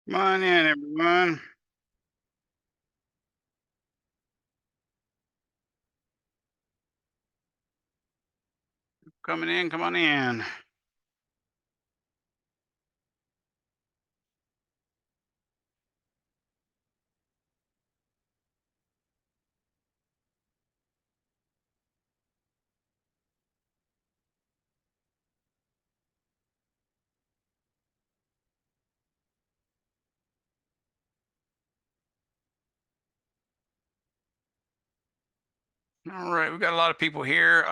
Come on in, everyone. Coming in, come on in. All right, we've got a lot of people here.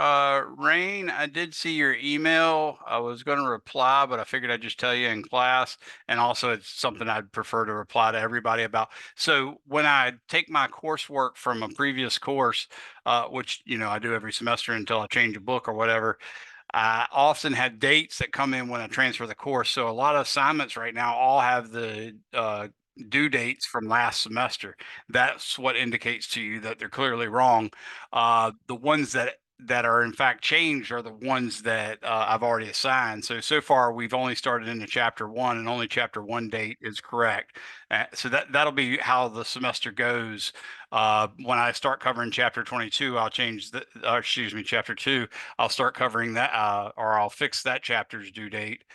Rain, I did see your email. I was going to reply, but I figured I'd just tell you in class. And also, it's something I'd prefer to reply to everybody about. So when I take my coursework from a previous course, which I do every semester until I change a book or whatever, I often had dates that come in when I transfer the course. So a lot of assignments right now all have the due dates from last semester. That's what indicates to you that they're clearly wrong. The ones that are in fact changed are the ones that I've already assigned. So far we've only started into chapter one, and only chapter one date is correct. So that'll be how the semester goes. When I start covering chapter 22, I'll change excuse me, chapter two. I'll start covering that, or I'll fix that chapter's due date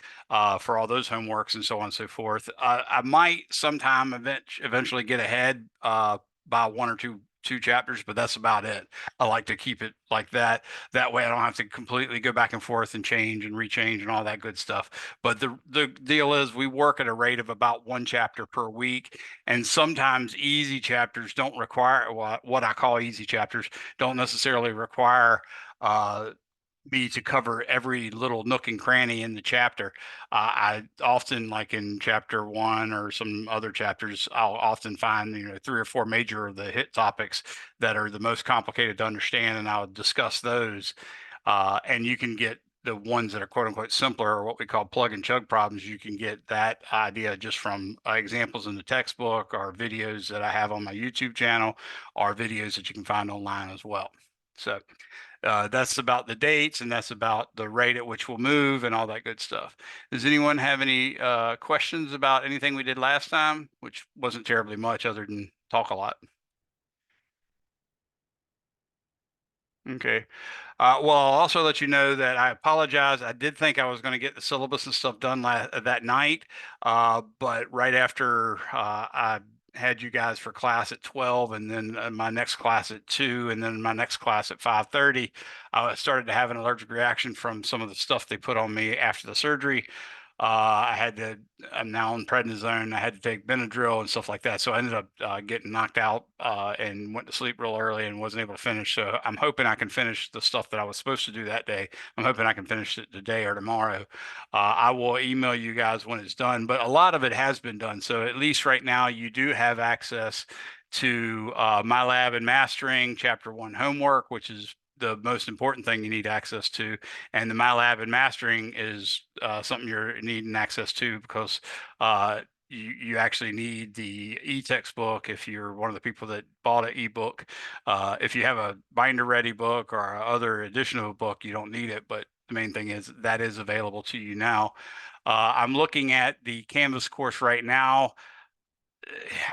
for all those homeworks and so on and so forth. I might sometime eventually get ahead by one or two chapters, but that's about it. I like to keep it like that. That way I don't have to completely go back and forth and change and rechange and all that good stuff. But the deal is we work at a rate of about one chapter per week. And sometimes easy chapters don't require what I call easy chapters don't necessarily require me to cover every little nook and cranny in the chapter. I often, like in chapter one or some other chapters, I'll often find three or four major of the hit topics that are the most complicated to understand, and I'll discuss those. And you can get the ones that are quote unquote simpler, or what we call plug and chug problems. You can get that idea just from examples in the textbook, or videos that I have on my YouTube channel, or videos that you can find online as well. So that's about the dates, and that's about the rate at which we'll move and all that good stuff. Does anyone have any questions about anything we did last time, which wasn't terribly much other than talk a lot? Okay. Well, I'll also let you know that I apologize. I did think I was going to get the syllabus and stuff done that night, but right after I had you guys for class at 12, and then my next class at 2, and then my next class at 5:30, I started to have an allergic reaction from some of the stuff they put on me after the surgery. I'm now on prednisone. I had to take Benadryl and stuff like that. So I ended up getting knocked out and went to sleep real early and wasn't able to finish. So I'm hoping I can finish the stuff that I was supposed to do that day. I'm hoping I can finish it today or tomorrow. I will email you guys when it's done, but a lot of it has been done. So at least right now, you do have access to my lab and mastering chapter one homework, which is the most important thing you need access to. And the MyLab and mastering is something you're needing access to because you actually need the e-textbook if you're one of the people that bought an ebook. If you have a binder ready book or other edition of a book, you don't need it. But the main thing is that is available to you now. I'm looking at the Canvas course right now.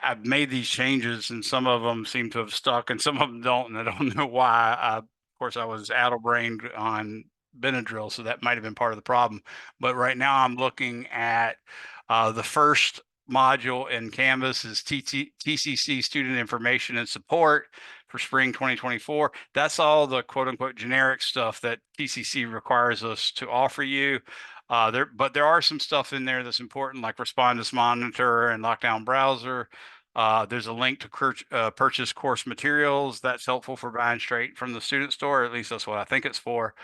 I've made these changes, and some of them seem to have stuck, and some of them don't, and I don't know why. Of course, I was addle-brained on Benadryl, so that might have been part of the problem. But right now, I'm looking at the first module in Canvas is TCC Student Information and Support for spring 2024. That's all the quote-unquote generic stuff that TCC requires us to offer you. But there are some stuff in there that's important, like Respondus Monitor and Lockdown Browser. There's a link to purchase course materials. That's helpful for buying straight from the student store. At least that's what I think it's for.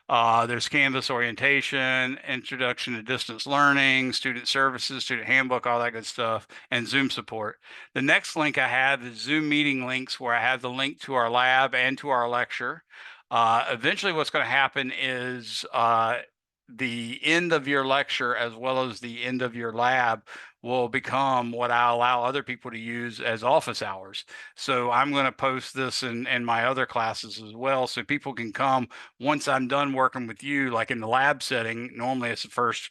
There's Canvas orientation, introduction to distance learning, student services, student handbook, all that good stuff, and Zoom support. The next link I have is Zoom meeting links, where I have the link to our lab and to our lecture. Eventually, what's going to happen is the end of your lecture as well as the end of your lab will become what I allow other people to use as office hours. So I'm going to post this in my other classes as well. So people can come once I'm done working with you, like in the lab setting. Normally it's the first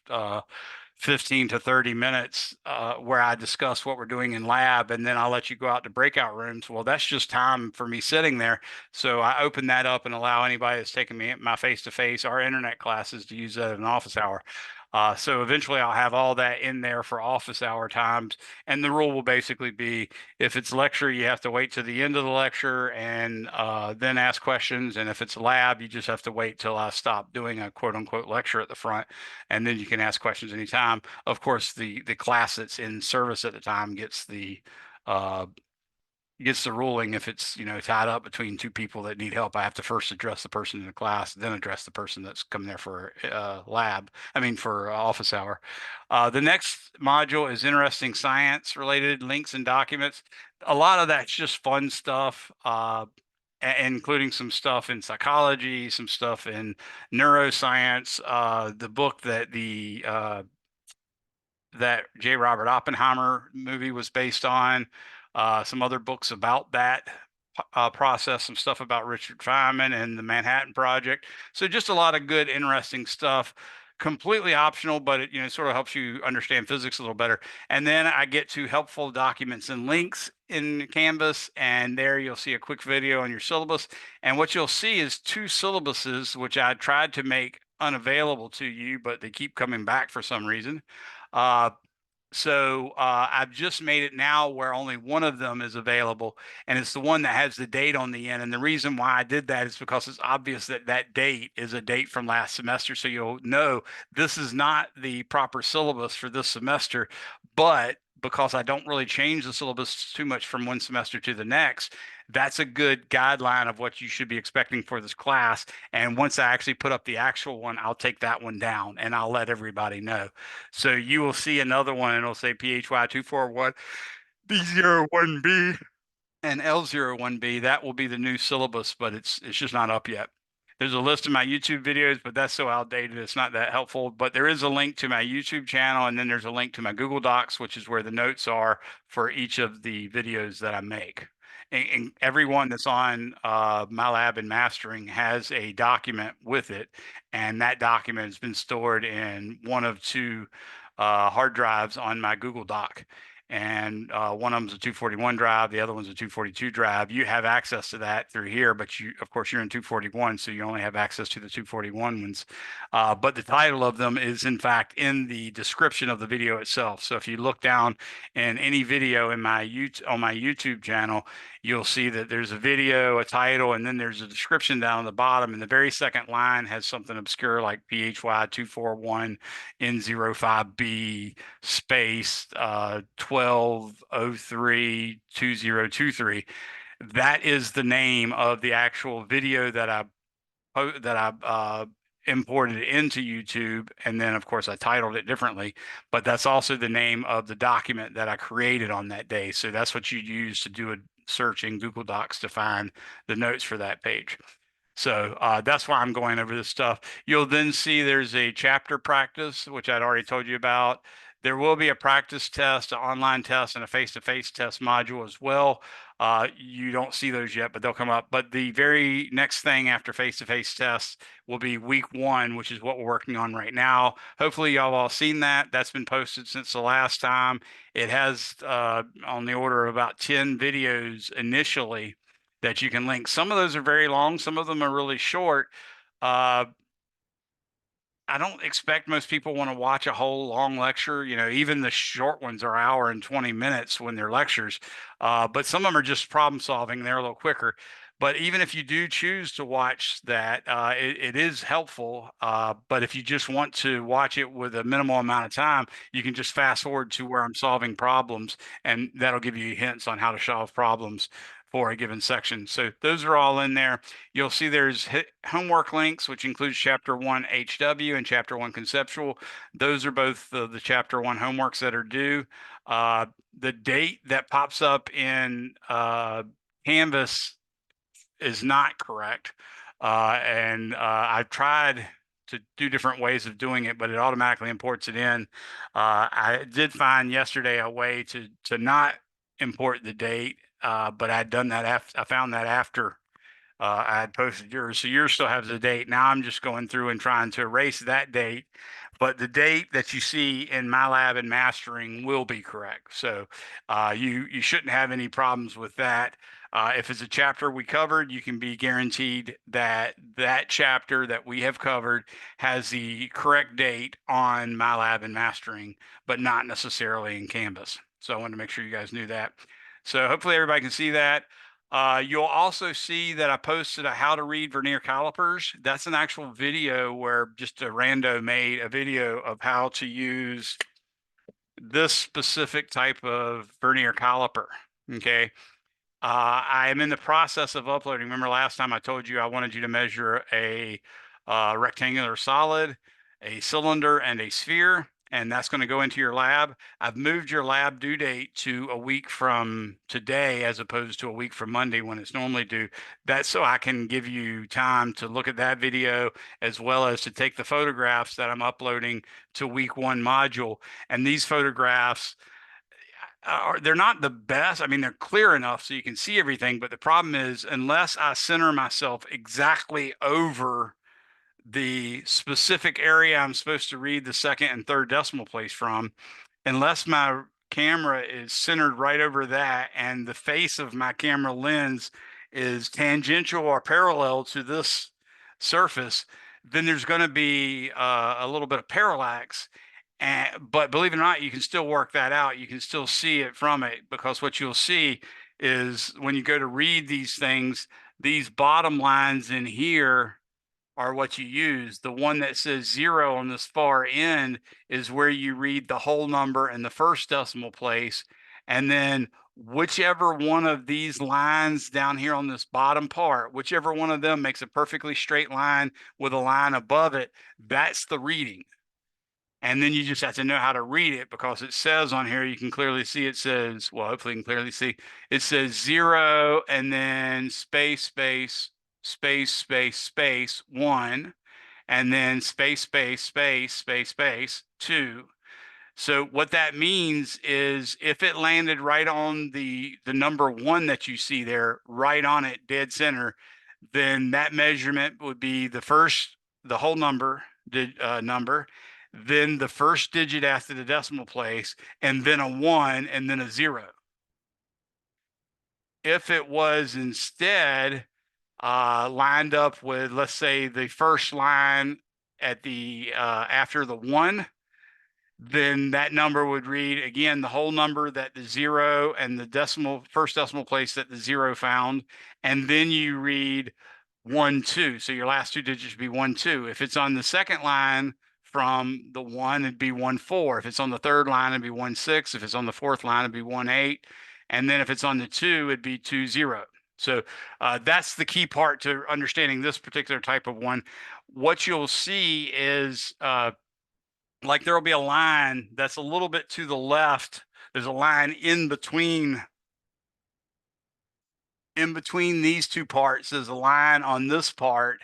15 to 30 minutes where I discuss what we're doing in lab, and then I'll let you go out to breakout rooms. Well, that's just time for me sitting there. So I open that up and allow anybody that's taking me my face-to-face or internet classes to use that as an office hour. So eventually I'll have all that in there for office hour times. And the rule will basically be if it's lecture, you have to wait to the end of the lecture and then ask questions. And if it's lab, you just have to wait till I stop doing a quote unquote lecture at the front. And then you can ask questions anytime. Of course, the class that's in service at the time uh, gets the ruling. If it's tied up between two people that need help, I have to first address the person in the class, then address the person that's coming there for for office hour. The next module is interesting science related links and documents. A lot of that's just fun stuff. Including some stuff in psychology, some stuff in neuroscience. The book that J. Robert Oppenheimer movie was based on, some other books about that process, some stuff about Richard Feynman and the Manhattan Project. So just a lot of good, interesting stuff. Completely optional, but it sort of helps you understand physics a little better. And then I get to helpful documents and links in Canvas, and there you'll see a quick video on your syllabus. And what you'll see is two syllabuses, which I tried to make unavailable to you, but they keep coming back for some reason. Uh, I've just made it now where only one of them is available, and it's the one that has the date on the end. And the reason why I did that is because it's obvious that that date is a date from last semester. So you'll know this is not the proper syllabus for this semester, but because I don't really change the syllabus too much from one semester to the next, that's a good guideline of what you should be expecting for this class. And once I actually put up the actual one, I'll take that one down and I'll let everybody know. So you will see another one and it'll say PHY 241 B01B and L01B. That will be the new syllabus, but it's just not up yet. There's a list of my YouTube videos, but that's so outdated, it's not that helpful. But there is a link to my YouTube channel, and then there's a link to my Google Docs, which is where the notes are for each of the videos that I make. And everyone that's on my lab and mastering has a document with it, and that document has been stored in one of two hard drives on my Google Doc. And one of them's a 241 drive, the other one's a 242 drive. You have access to that through here, but of course, you're in 241, so you only have access to the 241 ones. But the title of them is, in fact, in the description of the video itself. So if you look down in any video on my YouTube channel, you'll see that there's a video, a title, and then there's a description down at the bottom. And the very second line has something obscure like PHY 241 N05B space 1203 2023. That is the name of the actual video that I imported into YouTube. And then, of course, I titled it differently, but that's also the name of the document that I created on that day. So that's what you use to do a search in Google Docs to find the notes for that page. So that's why I'm going over this stuff. You'll then see there's a chapter practice, which I'd already told you about. There will be a practice test, an online test, and a face-to-face test module as well. You don't see those yet, but they'll come up. But the very next thing after face-to-face tests will be week 1, which is what we're working on right now. Hopefully y'all all seen that. That's been posted since the last time. It has on the order of about 10 videos initially that you can link. Some of those are very long. Some of them are really short. I don't expect most people want to watch a whole long lecture. Even the short ones are hour and 20 minutes when they're lectures. But some of them are just problem solving. They're a little quicker. But even if you do choose to watch that, it is helpful. But if you just want to watch it with a minimal amount of time, you can just fast forward to where I'm solving problems, and that'll give you hints on how to solve problems for a given section. So those are all in there. You'll see there's homework links, which includes chapter 1 HW and chapter 1 conceptual. Those are both the chapter 1 homeworks that are due. The date that pops up in Canvas is not correct. And I've tried to do different ways of doing it, but it automatically imports it in. I did find yesterday a way to not import the date, but I'd done that I found that after I had posted yours. So yours still has the date. Now I'm just going through and trying to erase that date. but the date that you see in MyLab and mastering will be correct. So you shouldn't have any problems with that. If it's a chapter we covered, you can be guaranteed that that chapter that we have covered has the correct date on MyLab and mastering, but not necessarily in Canvas. So I wanted to make sure you guys knew that. So hopefully everybody can see that. You'll also see that I posted a how to read vernier calipers. That's an actual video where just a rando made a video of how to use this specific type of vernier caliper. Okay. I am in the process of uploading. Remember last time I told you I wanted you to measure a rectangular solid, a cylinder, and a sphere, and that's going to go into your lab. I've moved your lab due date to a week from today as opposed to a week from Monday when it's normally due. That's so I can give you time to look at that video as well as to take the photographs that I'm uploading to week one module. And these photographs, they're not the best. I mean, they're clear enough so you can see everything, but the problem is unless I center myself exactly over the specific area I'm supposed to read the second and third decimal place from, unless my camera is centered right over that and the face of my camera lens is tangential or parallel to this surface, then there's going to be a little bit of parallax. But believe it or not, you can still work that out. You can still see it from it, because what you'll see is when you go to read these things, these bottom lines in here are what you use. The one that says 0 on this far end is where you read the whole number in the first decimal place. And then whichever one of these lines down here on this bottom part, whichever one of them makes a perfectly straight line with a line above it, that's the reading. And then you just have to know how to read it, because it says on here, you can clearly see it says, well, hopefully you can clearly see, it says 0 and then space, space, space, space, space, 1, and then space, space, space, space, space, 2. So what that means is if it landed right on the number 1 that you see there, right on it, dead center, then that measurement would be the whole number, then the first digit after the decimal place, and then a 1, and then a 0. If it was instead lined up with, let's say, the first line at the after the 1, then that number would read again the whole number that the 0 and the first decimal place that the 0 found, and then you read 1, 2. So your last two digits would be 1, 2. If it's on the second line from the 1, it'd be 1, 4. If it's on the third line, it'd be 1, 6. If it's on the fourth line, it'd be 1, 8. And then if it's on the 2, it'd be 2, 0. So that's the key part to understanding this particular type of one. What you'll see is like there'll be a line that's a little bit to the left. There's a line in between these two parts. There's a line on this part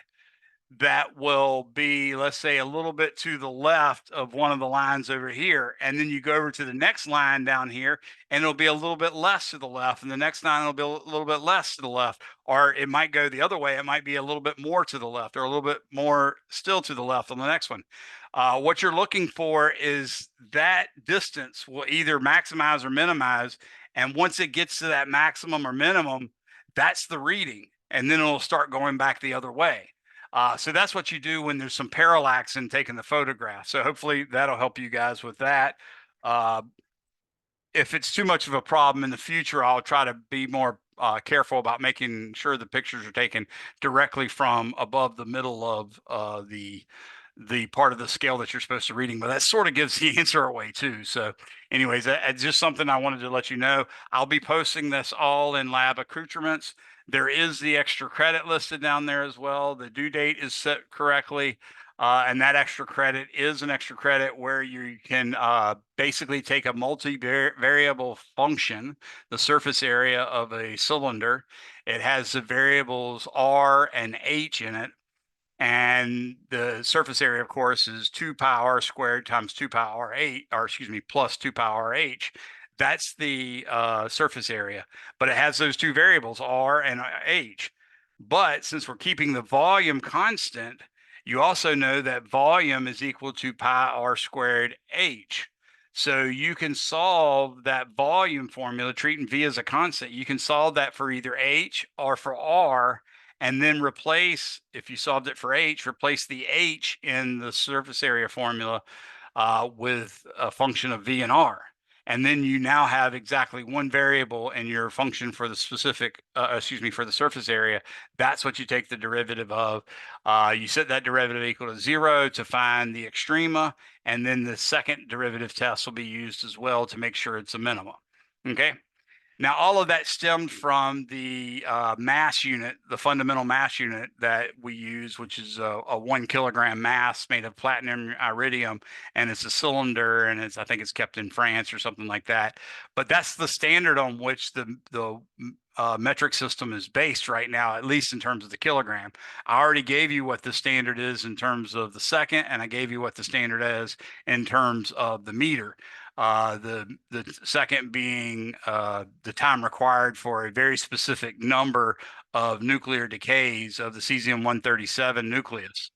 that will be, let's say, a little bit to the left of one of the lines over here. And then you go over to the next line down here, and it'll be a little bit less to the left. And the next line will be a little bit less to the left. Or it might go the other way. It might be a little bit more to the left, or a little bit more still to the left on the next one. What you're looking for is that distance will either maximize or minimize. And once it gets to that maximum or minimum, that's the reading. And then it'll start going back the other way. So that's what you do when there's some parallax in taking the photograph. So hopefully that'll help you guys with that. If it's too much of a problem in the future, I'll try to be more careful about making sure the pictures are taken directly from above the middle of the part of the scale that you're supposed to reading, but that sort of gives the answer away too. So anyways, that's just something I wanted to let you know. I'll be posting this all in lab accoutrements. There is the extra credit listed down there as well. The due date is set correctly. And that extra credit is an extra credit where you can basically take a multi-variable function, the surface area of a cylinder. It has the variables R and H in it. And the surface area, of course, is 2 pi r squared times 2 pi r 8, or excuse me, plus 2 pi r h. That's the surface area, but it has those two variables, r and h. But since we're keeping the volume constant, You also know that volume is equal to pi r squared h. So you can solve that volume formula, treating V as a constant. You can solve that for either H or for R, and then replace, if you solved it for H, replace the H in the surface area formula with a function of V and R. And then you now have exactly one variable in your function for the specific, for the surface area. That's what you take the derivative of. You set that derivative equal to 0 to find the extrema, and then the second derivative test will be used as well to make sure it's a minimum. Okay. Now, all of that stemmed from the mass unit, the fundamental mass unit that we use, which is a 1 kilogram mass made of platinum iridium, and it's a cylinder, and I think it's kept in France or something like that. But that's the standard on which the metric system is based right now, at least in terms of the kilogram. I already gave you what the standard is in terms of the second, and I gave you what the standard is in terms of the meter. The second being the time required for a very specific number of nuclear decays of the cesium-137 nucleus.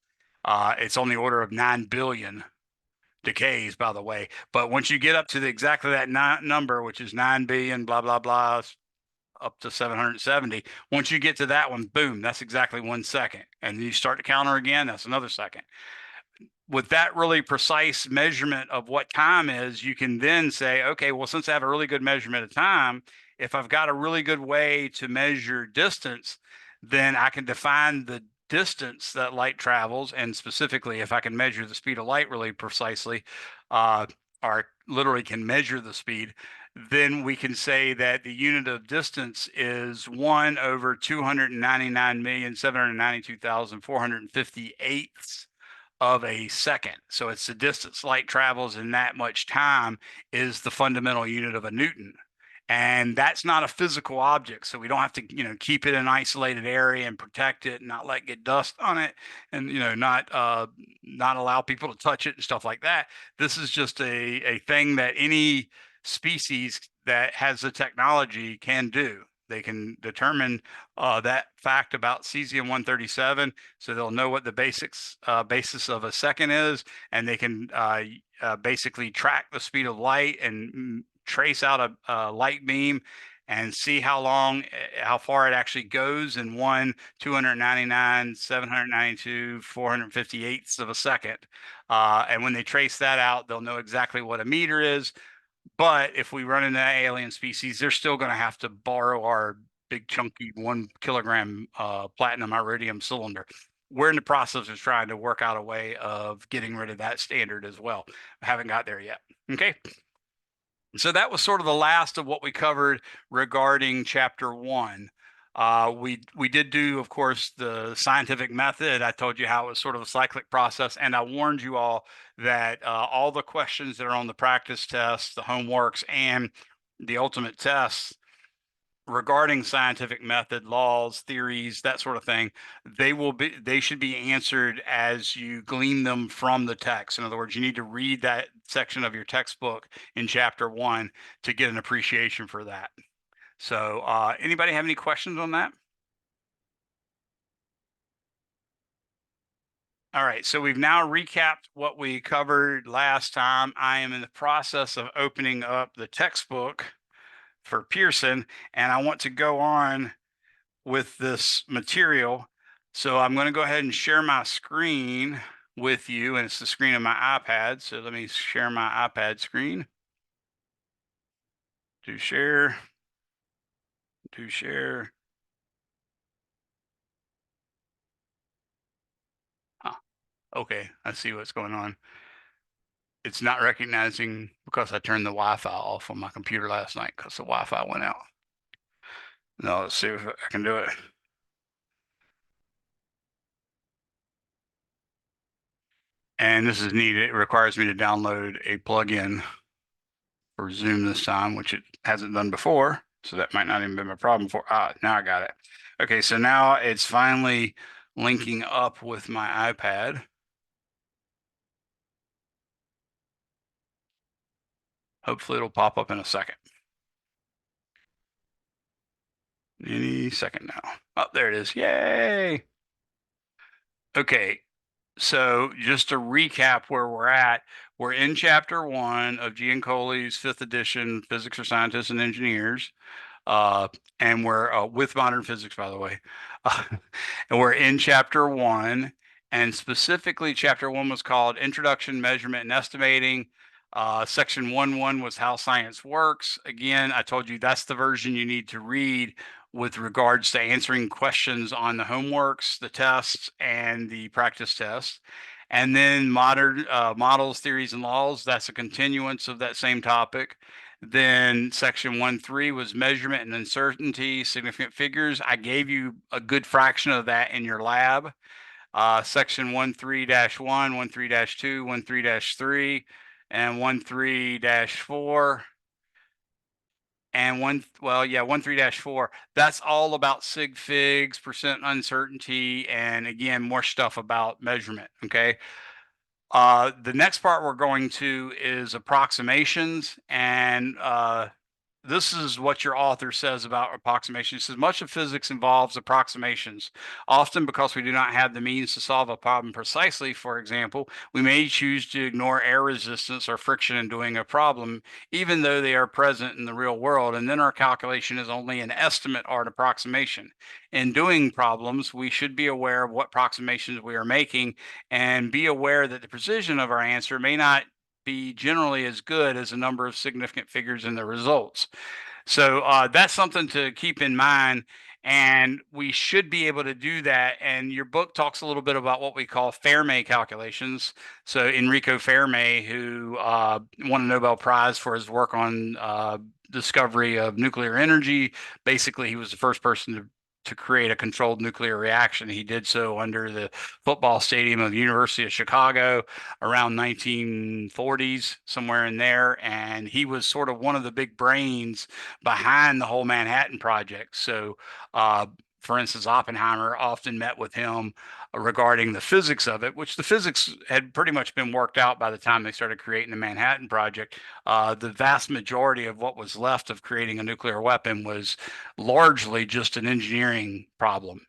It's on the order of 9 billion decays, by the way. But once you get up to exactly that number, which is 9 billion, blah, blah, blah, up to 770, once you get to that one, boom, that's exactly 1 second. And then you start to counter again, that's another second. With that really precise measurement of what time is, you can then say, okay, well, since I have a really good measurement of time, if I've got a really good way to measure distance, then I can define the distance that light travels. And specifically, if I can measure the speed of light really precisely, or literally can measure the speed, then we can say that the unit of distance is 1 over 299,792,458 of a second. So it's the distance light travels in that much time is the fundamental unit of a Newton. And that's not a physical object. So we don't have to, keep it in an isolated area and protect it and not let get dust on it and, not allow people to touch it and stuff like that. This is just a thing that any species that has the technology can do. They can determine that fact about cesium-137, so they'll know what the basis of a second is, and they can basically track the speed of light and trace out a light beam and see how far it actually goes in 1/299,792,458 of a second. And when they trace that out, they'll know exactly what a meter is. But if we run into that alien species, they're still going to have to borrow our big chunky 1 kilogram platinum iridium cylinder. We're in the process of trying to work out a way of getting rid of that standard as well. I haven't got there yet. Okay. So that was sort of the last of what we covered regarding chapter 1. We did do, of course, the scientific method. I told you how it was sort of a cyclic process, and I warned you all that all the questions that are on the practice tests, the homeworks, and the ultimate tests regarding scientific method, laws, theories, that sort of thing, they should be answered as you glean them from the text. In other words, you need to read that section of your textbook in chapter 1 to get an appreciation for that. So anybody have any questions on that? All right, so we've now recapped what we covered last time. I am in the process of opening up the textbook for Pearson, and I want to go on with this material. So I'm going to go ahead and share my screen with you, and it's the screen of my iPad. So let me share my iPad screen. To share. Huh. Okay, I see what's going on. It's not recognizing because I turned the Wi-Fi off on my computer last night because the Wi-Fi went out. No, let's see if I can do it. And this is neat. It requires me to download a plugin for Zoom this time, which it hasn't done before. So that might not even be my problem for. Now I got it. Okay, so now it's finally linking up with my iPad. Hopefully it'll pop up in a second. Any second now. Oh, there it is. Yay. Okay, So just to recap where we're in chapter one of Giancoli's fifth edition, Physics for Scientists and Engineers. Uh, and we're with modern physics, by the way. Uh, and we're in chapter one, and specifically, chapter one was called Introduction, Measurement, and Estimating. Section 1.1 was How Science Works. Again, I told you that's the version you need to read with regards to answering questions on the homeworks, the tests, and the practice tests. And then modern models, theories, and laws. That's a continuance of that same topic. Then section 1.3 was measurement and uncertainty, significant figures. I gave you a good fraction of that in your lab. Section 1.3-1, 1.3-2, 1.3-3, and 1.3-4. And 1.3-4. That's all about sig figs, percent uncertainty, and again, more stuff about measurement. Okay. The next part we're going to is approximations, and this is what your author says about approximations. He says much of physics involves approximations, often because we do not have the means to solve a problem precisely. For example, we may choose to ignore air resistance or friction in doing a problem, even though they are present in the real world, and then our calculation is only an estimate or an approximation. In doing problems, we should be aware of what approximations we are making and be aware that the precision of our answer may not be generally as good as a number of significant figures in the results. So that's something to keep in mind. And we should be able to do that. And your book talks a little bit about what we call Fermi calculations. So Enrico Fermi, who won a Nobel Prize for his work on discovery of nuclear energy, basically he was the first person to create a controlled nuclear reaction. He did so under the football stadium of the University of Chicago around 1940s, somewhere in there. And he was sort of one of the big brains behind the whole Manhattan Project. So, for instance, Oppenheimer often met with him regarding the physics of it, which the physics had pretty much been worked out by the time they started creating the Manhattan Project. The vast majority of what was left of creating a nuclear weapon was largely just an engineering problem.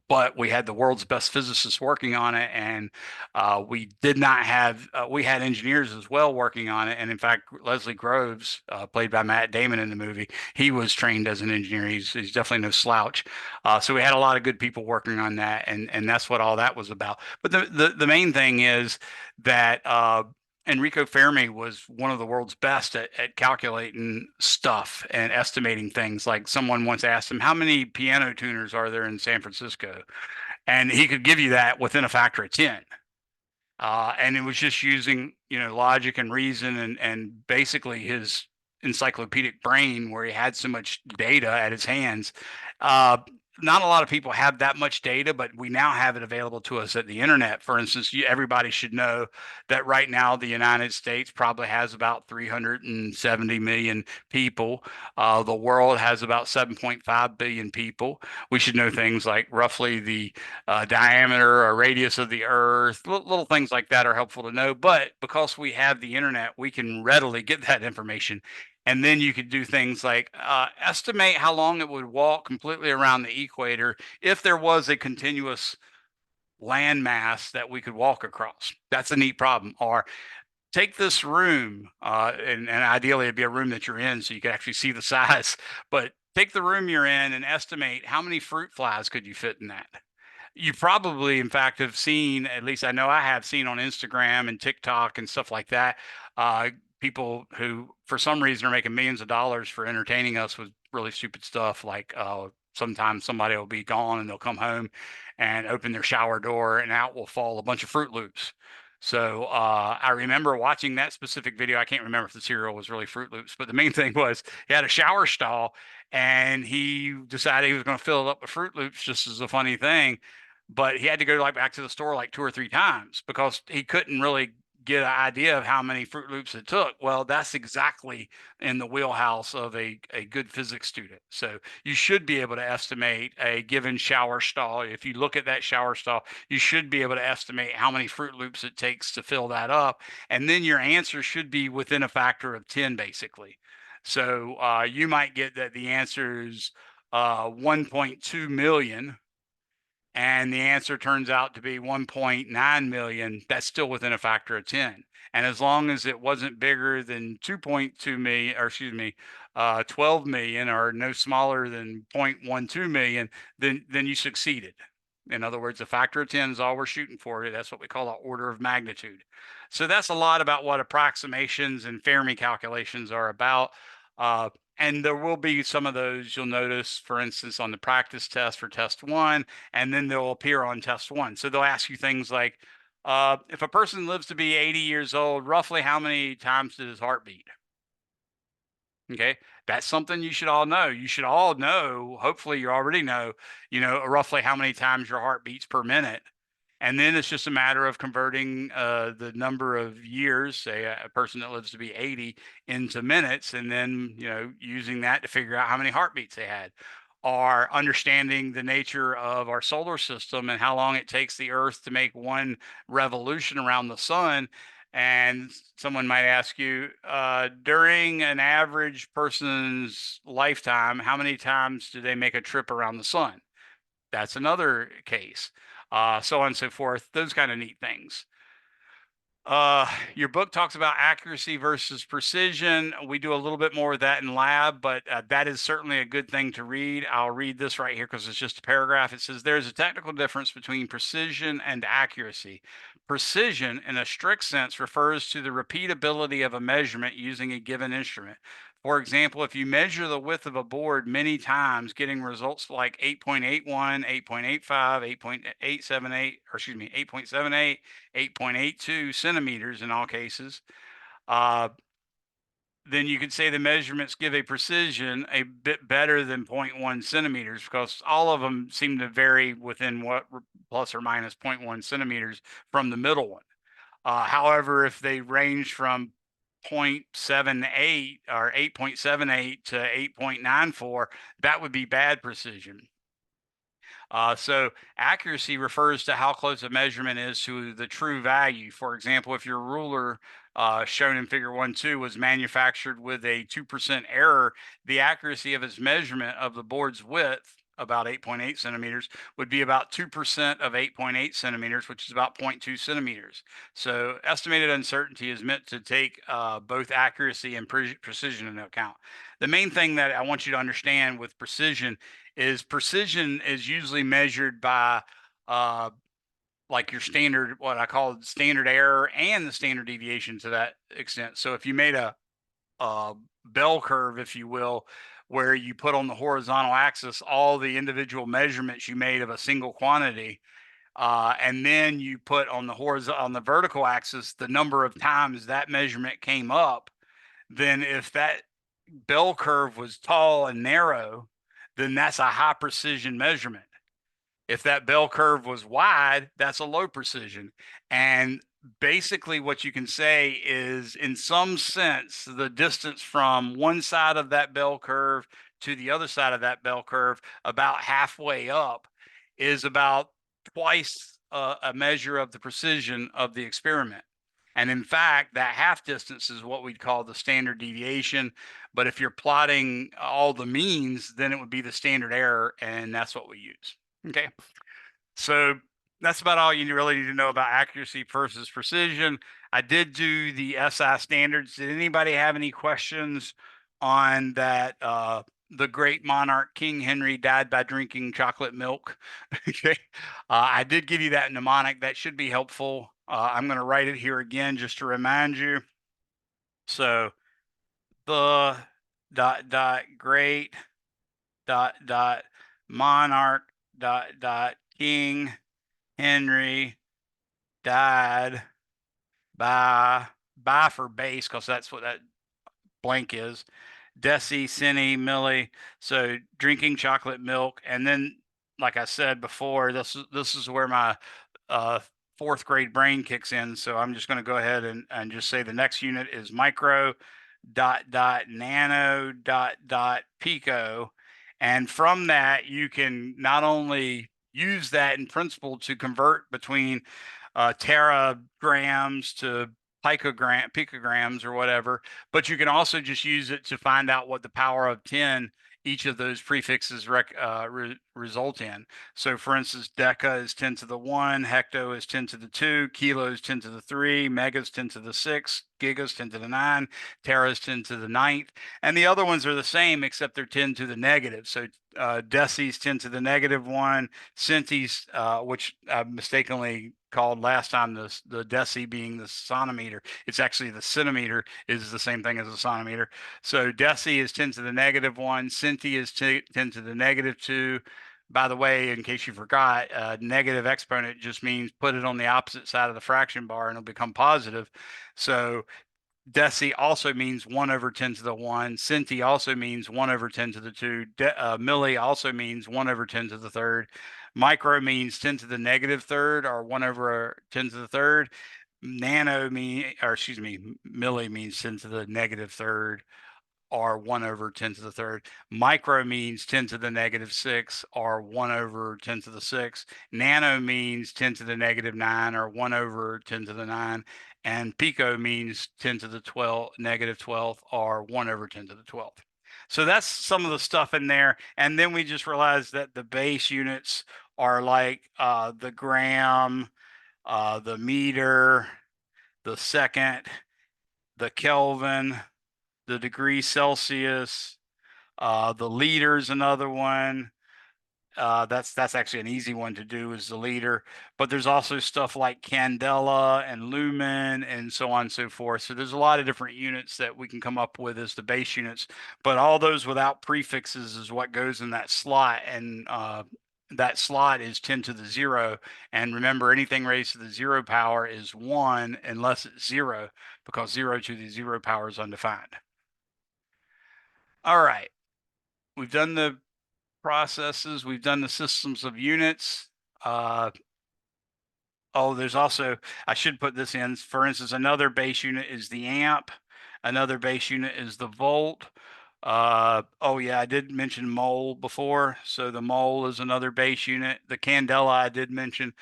But we had the world's best physicists working on it, and we did not have, we had engineers as well working on it. And in fact, Leslie Groves, played by Matt Damon in the movie, he was trained as an engineer. He's definitely no slouch. So we had a lot of good people working on that, and that's what all that was about. But the main thing is that Enrico Fermi was one of the world's best at calculating stuff and estimating things. Like someone once asked him, how many piano tuners are there in San Francisco? And he could give you that within a factor of 10. And it was just using, logic and reason and basically his encyclopedic brain where he had so much data at his hands. Uh, Not a lot of people have that much data, but we now have it available to us at the internet. For instance, everybody should know that right now the United States probably has about 370 million people. The world has about 7.5 billion people. We should know things like roughly the diameter or radius of the Earth. Little things like that are helpful to know. But because we have the internet, we can readily get that information. And then you could do things like estimate how long it would walk completely around the equator if there was a continuous landmass that we could walk across. That's a neat problem. Or take this room, and ideally it'd be a room that you're in so you can actually see the size, but take the room you're in and estimate how many fruit flies could you fit in that. You probably, in fact, have seen, at least I know I have seen on Instagram and TikTok and stuff like that, uh, people who, for some reason, are making millions of dollars for entertaining us with really stupid stuff. Like sometimes somebody will be gone and they'll come home and open their shower door and out will fall a bunch of Fruit Loops. So I remember watching that specific video. I can't remember if the cereal was really Fruit Loops, but the main thing was he had a shower stall and he decided he was going to fill it up with Fruit Loops just as a funny thing. But he had to go like back to the store like 2 or 3 times because he couldn't really get an idea of how many Fruit Loops it took. Well, that's exactly in the wheelhouse of a good physics student. So you should be able to estimate a given shower stall. If you look at that shower stall, you should be able to estimate how many Fruit Loops it takes to fill that up. And then your answer should be within a factor of 10, basically. So you might get that the answer is 1.2 million, and the answer turns out to be 1.9 million, that's still within a factor of 10. And as long as it wasn't bigger than 2.2 million, or excuse me, 12 million, or no smaller than 0.12 million, then you succeeded. In other words, a factor of 10 is all we're shooting for. That's what we call an order of magnitude. So that's a lot about what approximations and Fermi calculations are about. And there will be some of those you'll notice, for instance, on the practice test for test one, and then they'll appear on test one. So they'll ask you things like, if a person lives to be 80 years old, roughly how many times does his heart beat? Okay, that's something you should all know. You should all know, hopefully you already know, roughly how many times your heart beats per minute. And then it's just a matter of converting the number of years, say a person that lives to be 80, into minutes, and then using that to figure out how many heartbeats they had. Or understanding the nature of our solar system and how long it takes the Earth to make one revolution around the sun. And someone might ask you, during an average person's lifetime, how many times do they make a trip around the sun? That's another case, so on and so forth, those kind of neat things. Your book talks about accuracy versus precision. We do a little bit more of that in lab, but that is certainly a good thing to read. I'll read this right here because it's just a paragraph. It says, there's a technical difference between precision and accuracy. Precision, in a strict sense, refers to the repeatability of a measurement using a given instrument. For example, if you measure the width of a board many times, getting results like 8.81, 8.85, 8.878, or excuse me, 8.78, 8.82 centimeters in all cases, then you could say the measurements give a precision a bit better than 0.1 centimeters, because all of them seem to vary within what plus or minus 0.1 centimeters from the middle one. However, if they range from 0.78 or 8.78 to 8.94, that would be bad precision. So accuracy refers to how close a measurement is to the true value. For example, if your ruler shown in figure 1.2 was manufactured with a 2% error, the accuracy of its measurement of the board's width, about 8.8 centimeters, would be about 2% of 8.8 centimeters, which is about 0.2 centimeters. So estimated uncertainty is meant to take both accuracy and precision into account. The main thing that I want you to understand with precision is usually measured by like your standard, what I call standard error, and the standard deviation to that extent. So if you made a bell curve, if you will, where you put on the horizontal axis all the individual measurements you made of a single quantity, and then you put on the vertical axis the number of times that measurement came up, then if that bell curve was tall and narrow, then that's a high precision measurement. If that bell curve was wide, that's a low precision. And basically, what you can say is, in some sense, the distance from one side of that bell curve to the other side of that bell curve, about halfway up, is about twice a measure of the precision of the experiment. And in fact, that half distance is what we'd call the standard deviation. But if you're plotting all the means, then it would be the standard error, and that's what we use. Okay. So that's about all you really need to know about accuracy versus precision. I did do the SI standards. Did anybody have any questions on that? The great monarch King Henry died by drinking chocolate milk. Okay. I did give you that mnemonic. That should be helpful. I'm going to write it here again just to remind you. So the great monarch King Henry died by for base, because that's what that blank is. Deci, centi, milli. So drinking chocolate milk. And then, like I said before, this is where my fourth grade brain kicks in. So I'm just going to go ahead and just say the next unit is micro nano pico. And from that, you can not only use that in principle to convert between teragrams to picograms or whatever, but you can also just use it to find out what the power of 10 each of those prefixes result in. So for instance, deca is 10 to the 1, hecto is 10 to the 2, kilo is 10 to the 3, mega is 10 to the 6, giga is 10 to the 9, tera is 10 to the ninth. And the other ones are the same, except they're 10 to the negative. So decis 10 to the negative 1, centis, which I mistakenly called last time the deci being the sonometer. It's actually the centimeter is the same thing as a sonometer. So deci is 10 to the negative 1, centi is 10 to the negative 2. By the way, in case you forgot, negative exponent just means put it on the opposite side of the fraction bar and it'll become positive. So deci also means 1 over 10 to the 1. Centi also means 1 over 10 to the 2. Milli also means 1 over 10 to the third. Micro means 10 to the negative third, or 1 over 10 to the third. Nano or excuse me, milli means 10 to the negative third, or 1 over 10 to the third. Micro means 10 to the negative 6, or 1 over 10 to the 6. Nano means 10 to the negative 9, or 1 over 10 to the 9. And pico means 10 to the 12, negative 12th, or 1 over 10 to the 12th. So that's some of the stuff in there. And then we just realized that the base units are like the gram, the meter, the second, the Kelvin, the degree Celsius, the liter is another one. That's actually an easy one to do is the liter, but there's also stuff like candela and lumen and so on and so forth. So there's a lot of different units that we can come up with as the base units, but all those without prefixes is what goes in that slot. And that slot is 10 to the 0. And remember, anything raised to the 0 power is 1 unless it's 0, because 0 to the 0 power is undefined. All right, we've done the processes, we've done the systems of units. Oh, there's also, I should put this in, for instance, another base unit is the amp, another base unit is the volt. Oh yeah, I did mention mole before. So the mole is another base unit. The candela I did mention.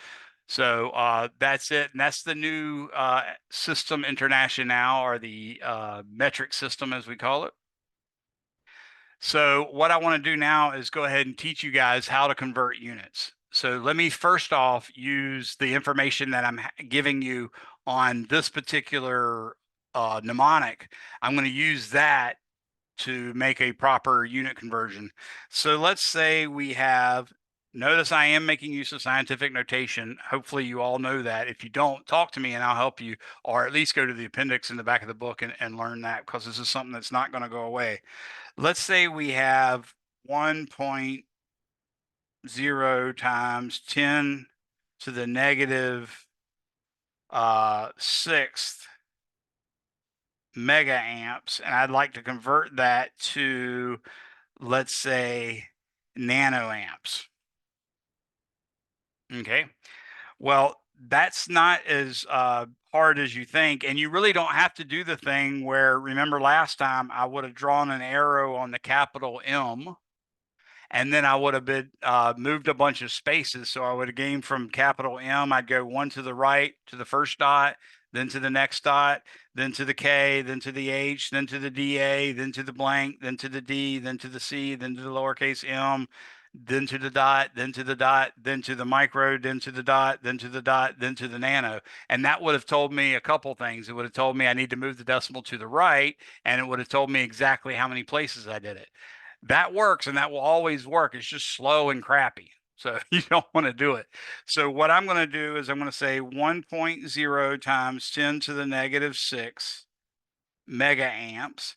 So that's it. And that's the new system international, or the metric system as we call it. So what I want to do now is go ahead and teach you guys how to convert units. So let me first off use the information that I'm giving you on this particular mnemonic. I'm going to use that to make a proper unit conversion. So let's say we have, notice I am making use of scientific notation. Hopefully you all know that. If you don't, talk to me and I'll help you, or at least go to the appendix in the back of the book and learn that, because this is something that's not going to go away. Let's say we have 1.0 times 10 to the negative sixth mega amps, and I'd like to convert that to, let's say, nanoamps. Okay, well, that's not as hard as you think, and you really don't have to do the thing where, remember last time I would have drawn an arrow on the capital M, and then I would have been moved a bunch of spaces. So I would have gained from capital M, I'd go one to the right to the first dot, then to the next dot, then to the K, then to the H, then to the DA, then to the blank, then to the D, then to the C, then to the lowercase m, then to the dot, then to the dot, then to the micro, then to the dot, then to the dot, then to the nano. And that would have told me a couple things. It would have told me I need to move the decimal to the right, and it would have told me exactly how many places I did it. That works, and that will always work. It's just slow and crappy. So you don't want to do it. So what I'm going to do is I'm going to say 1.0 times 10 to the negative 6 mega amps.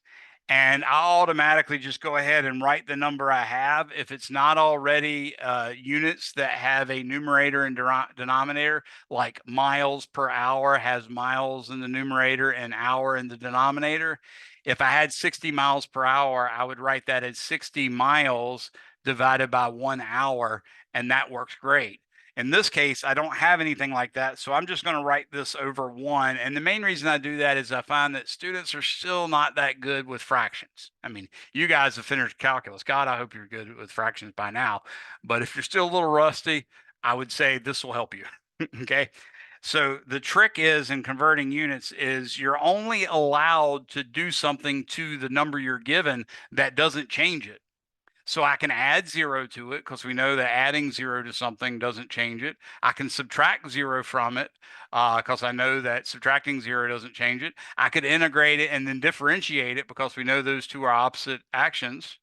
And I'll automatically just go ahead and write the number I have. If it's not already units that have a numerator and denominator, like miles per hour has miles in the numerator and hour in the denominator. If I had 60 miles per hour, I would write that as 60 miles divided by 1 hour, and that works great. In this case, I don't have anything like that, so I'm just going to write this over 1. And the main reason I do that is I find that students are still not that good with fractions. I mean, you guys have finished calculus. God, I hope you're good with fractions by now. But if you're still a little rusty, I would say this will help you. Okay. So the trick is in converting units is you're only allowed to do something to the number you're given that doesn't change it. So I can add 0 to it because we know that adding 0 to something doesn't change it. I can subtract 0 from it because I know that subtracting 0 doesn't change it. I could integrate it and then differentiate it because we know those two are opposite actions.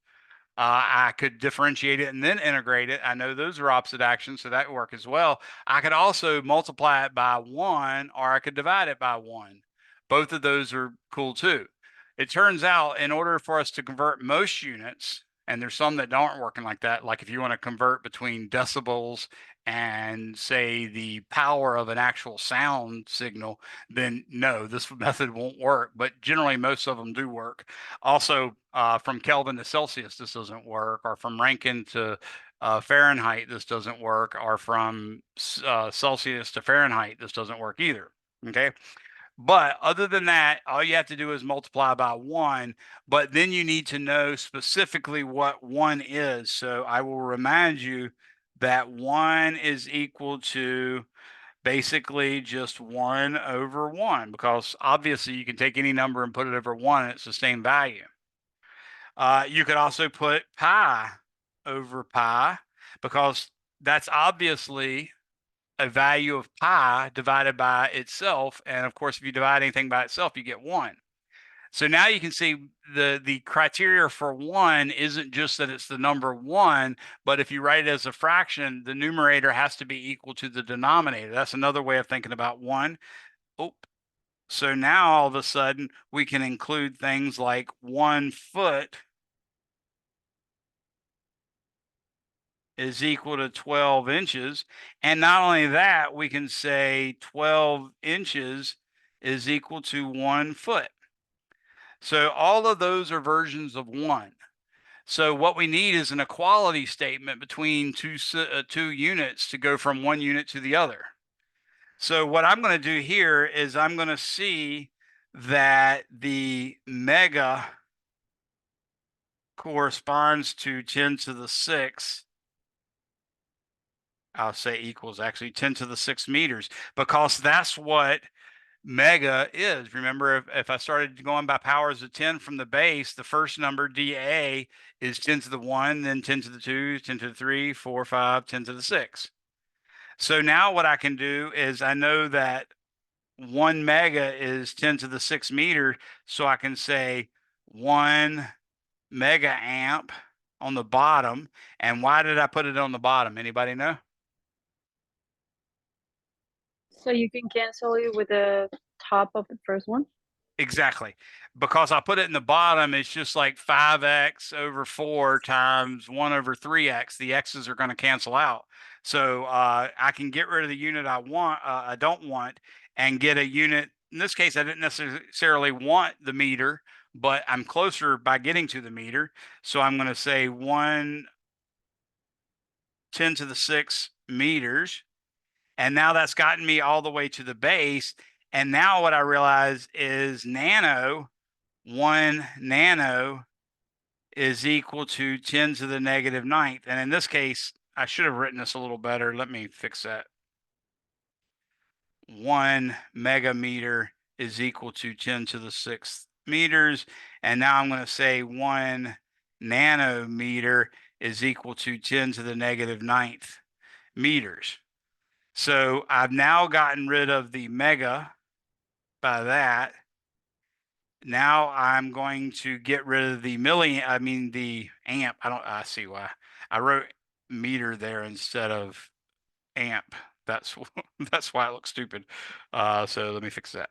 I could differentiate it and then integrate it. I know those are opposite actions, so that would work as well. I could also multiply it by 1, or I could divide it by 1. Both of those are cool too. It turns out in order for us to convert most units, and there's some that aren't working like that, like if you want to convert between decibels and say the power of an actual sound signal, then no, this method won't work. But generally, most of them do work. Also, from Kelvin to Celsius, this doesn't work, or from Rankine to Fahrenheit, this doesn't work, or from Celsius to Fahrenheit, this doesn't work either. Okay. But other than that, all you have to do is multiply by 1, but then you need to know specifically what 1 is. So I will remind you that 1 is equal to basically just 1 over 1, because obviously you can take any number and put it over 1 and it's the same value. You could also put pi over pi because that's obviously a value of pi divided by itself. And of course, if you divide anything by itself, you get 1. So now you can see the criteria for 1 isn't just that it's the number 1, but if you write it as a fraction, the numerator has to be equal to the denominator. That's another way of thinking about 1. Oh, so now all of a sudden we can include things like 1 foot is equal to 12 inches. And not only that, we can say 12 inches is equal to 1 foot. So all of those are versions of 1. So what we need is an equality statement between two units to go from one unit to the other. So what I'm going to do here is I'm going to see that the mega corresponds to 10 to the 6. I'll say equals actually 10 to the 6 meters, because that's what mega is. Remember, if I started going by powers of 10 from the base, the first number, dA, is 10 to the 1, then 10 to the 2, 10 to the 3, 4, 5, 10 to the 6. So now what I can do is I know that 1 mega is 10 to the 6 meter, so I can say 1 mega amp on the bottom. And why did I put it on the bottom? Anybody know? So you can cancel it with the top of the first one? Exactly. Because I put it in the bottom, it's just like 5x over 4 times 1 over 3x. The x's are going to cancel out. So I can get rid of the unit I don't want, and get a unit. In this case, I didn't necessarily want the meter, but I'm closer by getting to the meter. So I'm going to say 1 10 to the 6 meters. And now that's gotten me all the way to the base. And now what I realize is 1 nano is equal to 10 to the negative ninth. And in this case, I should have written this a little better. Let me fix that. 1 megameter is equal to 10 to the 6th meters. And now I'm going to say 1 nanometer is equal to 10 to the negative ninth meters. So I've now gotten rid of the mega by that. Now I'm going to get rid of the the amp. I see why. I wrote meter there instead of amp. That's that's why it looks stupid. So let me fix that.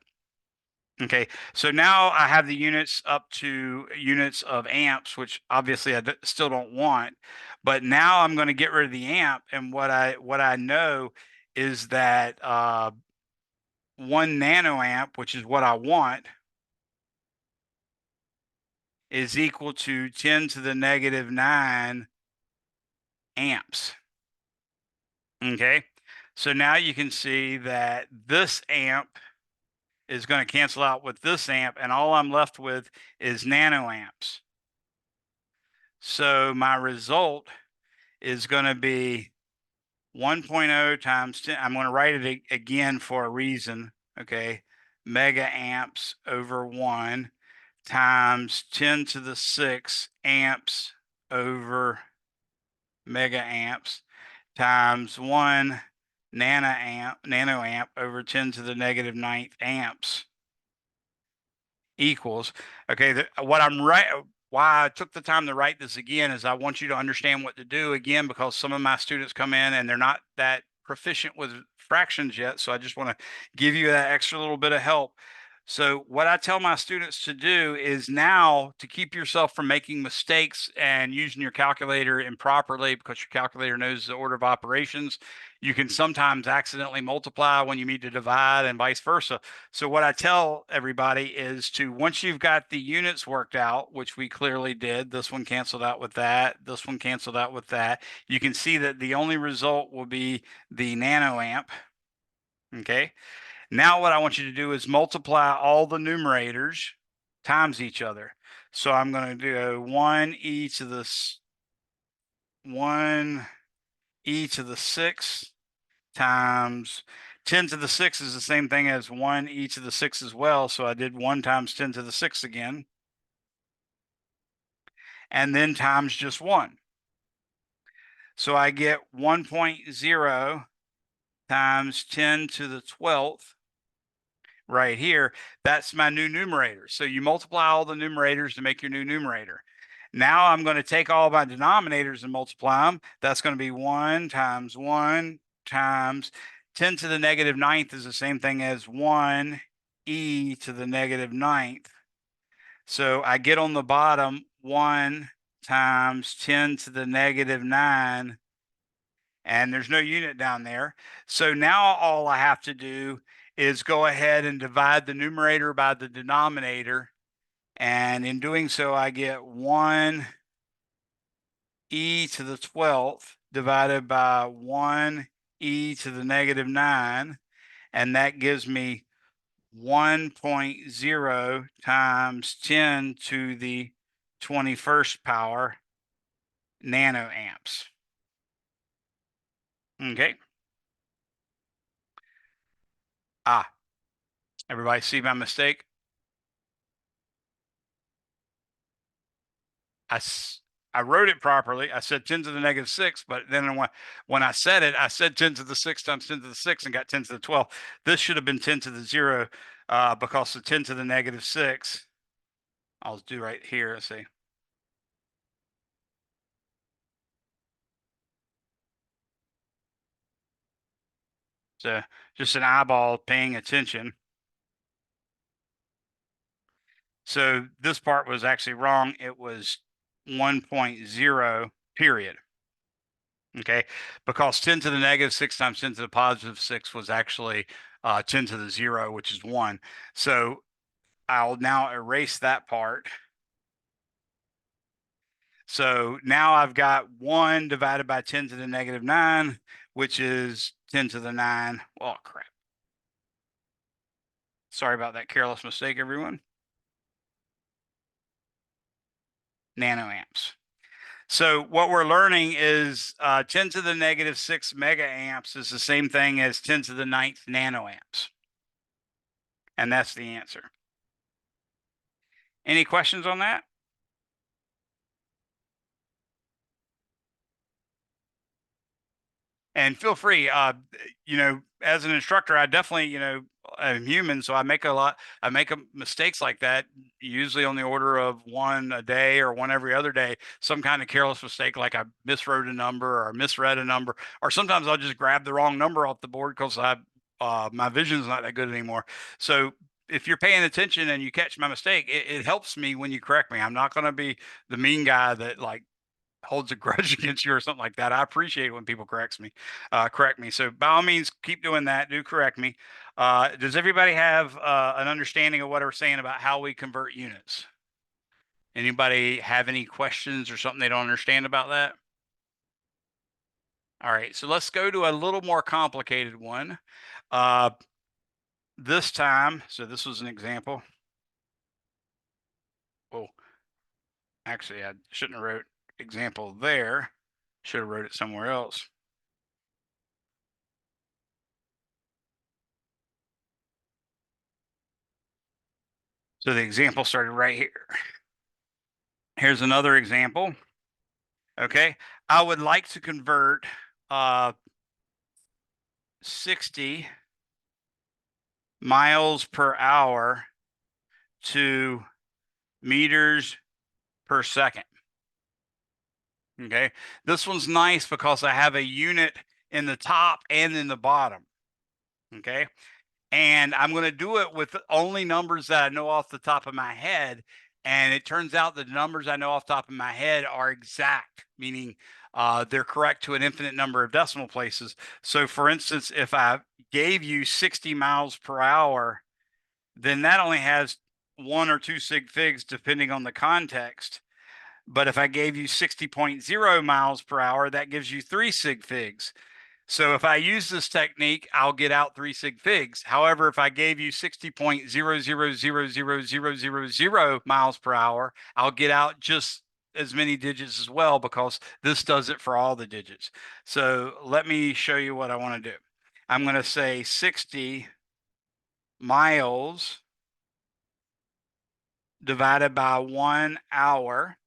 Okay, so now I have the units up to units of amps, which obviously still don't want. But now I'm going to get rid of the amp, and what I know is that 1 nanoamp, which is what I want, is equal to 10 to the negative 9 amps. Okay, so now you can see that this amp is going to cancel out with this amp, and all I'm left with is nanoamps. So my result is going to be 1.0 times 10. I'm going to write it again for a reason. Okay, mega amps over 1 times 10 to the 6 amps over megaamps times 1 nanoamp over 10 to the negative ninth amps equals, okay, what I'm right, why I took the time to write this again is I want you to understand what to do again, because some of my students come in and they're not that proficient with fractions yet. So I just want to give you that extra little bit of help. So what I tell my students to do is now to keep yourself from making mistakes and using your calculator improperly, because your calculator knows the order of operations. You can sometimes accidentally multiply when you need to divide and vice versa. So what I tell everybody is to, once you've got the units worked out, which we clearly did, this one canceled out with that, this one canceled out with that. You can see that the only result will be the nanoamp. Okay. Now what I want you to do is multiply all the numerators times each other. So I'm going to do 1 e to the 6 times 10 to the 6 is the same thing as 1 e to the 6 as well. So I did 1 times 10 to the 6 again, and then times just 1. So I get 1.0 times 10 to the 12th right here. That's my new numerator. So you multiply all the numerators to make your new numerator. Now I'm going to take all my denominators and multiply them. That's going to be 1 times 10 to the negative ninth is the same thing as 1 e to the negative ninth. So I get on the bottom 1 times 10 to the negative 9, and there's no unit down there. So now all I have to do is go ahead and divide the numerator by the denominator. And in doing so, I get 1 e to the 12th divided by 1 e to the negative 9. And that gives me 1.0 times 10 to the 21st power nanoamps. Okay. Everybody see my mistake? I, I wrote it properly. I said 10 to the negative 6, but then when I said it, I said 10 to the 6 times 10 to the 6 and got 10 to the 12. This should have been 10 to the 0 because the 10 to the negative 6, I'll do right here. Let's see. So just an eyeball paying attention. So this part was actually wrong. It was 1.0 period. Okay, because 10 to the negative 6 times 10 to the positive 6 was actually 10 to the 0, which is 1. So I'll now erase that part. So now I've got 1 divided by 10 to the negative 9, which is 10 to the 9. Oh, crap. Sorry about that careless mistake, everyone. Nanoamps. So what we're learning is 10 to the negative 6 megaamps is the same thing as 10 to the ninth nanoamps. And that's the answer. Any questions on that? And feel free, as an instructor, I definitely, I'm human, so I make mistakes like that, usually on the order of one a day or one every other day, some kind of careless mistake, like I miswrote a number or misread a number, or sometimes I'll just grab the wrong number off the board because my vision's not that good anymore. So if you're paying attention and you catch my mistake, it helps me when you correct me. I'm not going to be the mean guy that holds a grudge against you or something like that. I appreciate when people correct me. So by all means, keep doing that. Do correct me. Does everybody have an understanding of what we're saying about how we convert units? Anybody have any questions or something they don't understand about that? All right, so let's go to a little more complicated one. This time, so this was an example. Oh, actually, I shouldn't have wrote example there. Should have wrote it somewhere else. So the example started right here. Here's another example. Okay. I would like to convert 60 miles per hour to meters per second. Okay. This one's nice because I have a unit in the top and in the bottom. Okay. And I'm going to do it with only numbers that I know off the top of my head. And it turns out the numbers I know off the top of my head are exact, meaning they're correct to an infinite number of decimal places. So, for instance, if I gave you 60 miles per hour, then that only has one or two sig figs depending on the context. But if I gave you 60.0 miles per hour, that gives you three sig figs. So if I use this technique, I'll get out three sig figs. However, if I gave you 60.00000000 miles per hour, I'll get out just as many digits as well because this does it for all the digits. So let me show you what I want to do. I'm going to say 60 miles divided by 1 hour.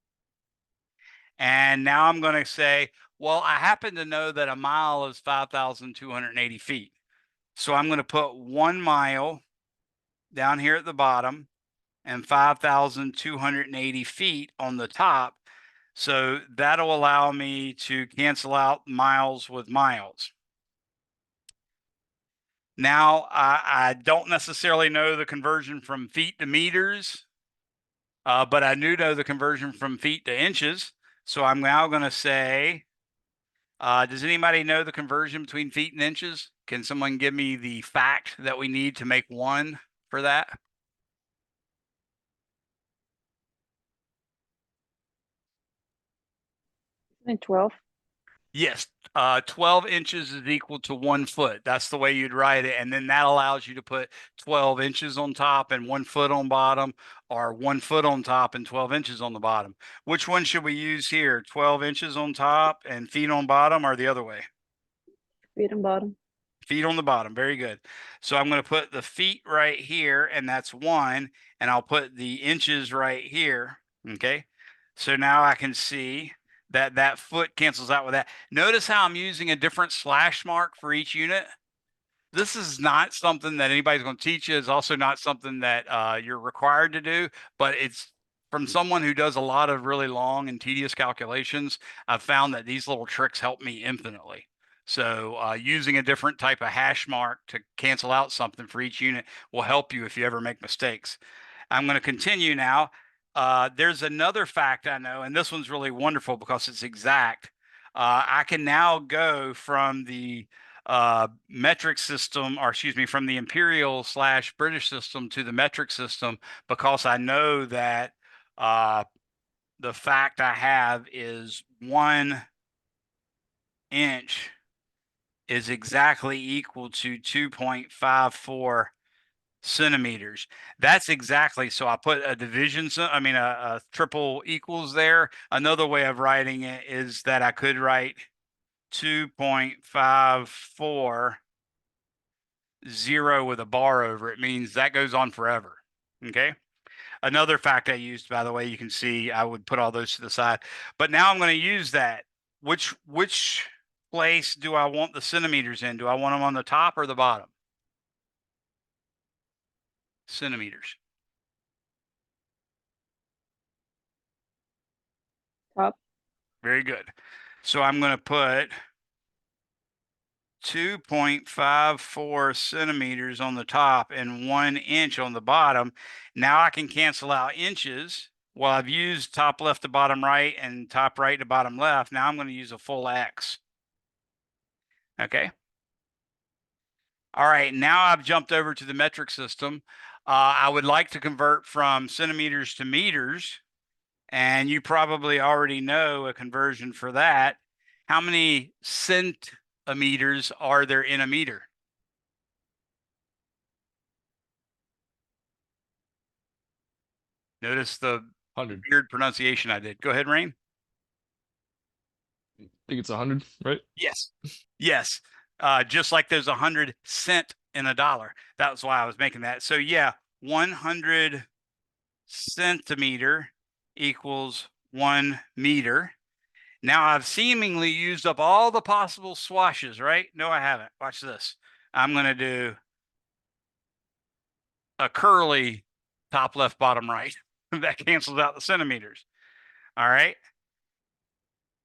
And now I'm going to say, well, I happen to know that a mile is 5,280 feet. So I'm going to put 1 mile down here at the bottom and 5,280 feet on the top. So that'll allow me to cancel out miles with miles. Now, I don't necessarily know the conversion from feet to meters, but I do know the conversion from feet to inches. So I'm now going to say, does anybody know the conversion between feet and inches? Can someone give me the fact that we need to make one for that? Isn't it 12? Yes, 12 inches is equal to 1 foot. That's the way you'd write it. And then that allows you to put 12 inches on top and 1 foot on bottom, or 1 foot on top and 12 inches on the bottom. Which one should we use here? 12 inches on top and feet on bottom, or the other way? Feet and bottom. Feet on the bottom. Very good. So I'm going to put the feet right here, and that's 1. And I'll put the inches right here. Okay. So now I can see that that foot cancels out with that. Notice how I'm using a different slash mark for each unit. This is not something that anybody's going to teach you. It's also not something that you're required to do, but it's from someone who does a lot of really long and tedious calculations. I've found that these little tricks help me infinitely. So using a different type of hash mark to cancel out something for each unit will help you if you ever make mistakes. I'm going to continue now. There's another fact I know, and this one's really wonderful because it's exact. I can now go from the metric system, or excuse me, from the imperial / British system to the metric system because I know that the fact I have is 1 inch is exactly equal to 2.54 centimeters. That's exactly. So I put a division, I mean, a triple equals there. Another way of writing it is that I could write 2.54 with a bar over it, means that goes on forever. Okay. Another fact I used, by the way, you can see I would put all those to the side, but now I'm going to use that. Which place do I want the centimeters in? Do I want them on the top or the bottom? Centimeters. Top. Very good. So I'm going to put 2.54 centimeters on the top and 1 inch on the bottom. Now I can cancel out inches. Well, I've used top left to bottom right and top right to bottom left. Now I'm going to use a full X. Okay. All right. Now I've jumped over to the metric system. I would like to convert from centimeters to meters. And you probably already know a conversion for that. How many centimeters are there in a meter? Notice the 100. weird pronunciation I did. Go ahead, Rain. I think it's 100, right? Yes. Yes. Just like there's 100 cent in a dollar. That's why I was making that. So yeah, 100 centimeter equals 1 meter. Now I've seemingly used up all the possible swashes, right? No, I haven't. Watch this. I'm going to do a curly top left, bottom right. That cancels out the centimeters. All right.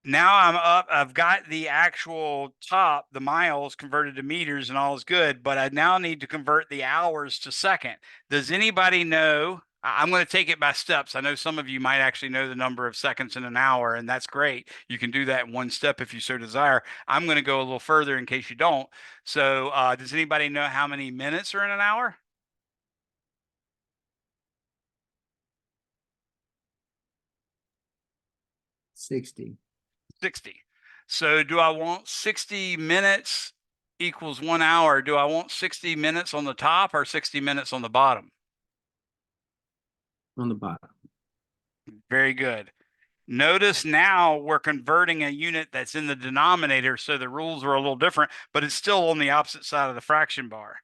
Now I'm up. I've got the actual top, the miles converted to meters and all is good, but I now need to convert the hours to second. Does anybody know? I'm going to take it by steps. I know some of you might actually know the number of seconds in an hour, and that's great. You can do that in one step if you so desire. I'm going to go a little further in case you don't. So, does anybody know how many minutes are in an hour? 60. 60. So do I want 60 minutes equals 1 hour? Do I want 60 minutes on the top or 60 minutes on the bottom? On the bottom. Very good. Notice now we're converting a unit that's in the denominator, so the rules are a little different, but it's still on the opposite side of the fraction bar.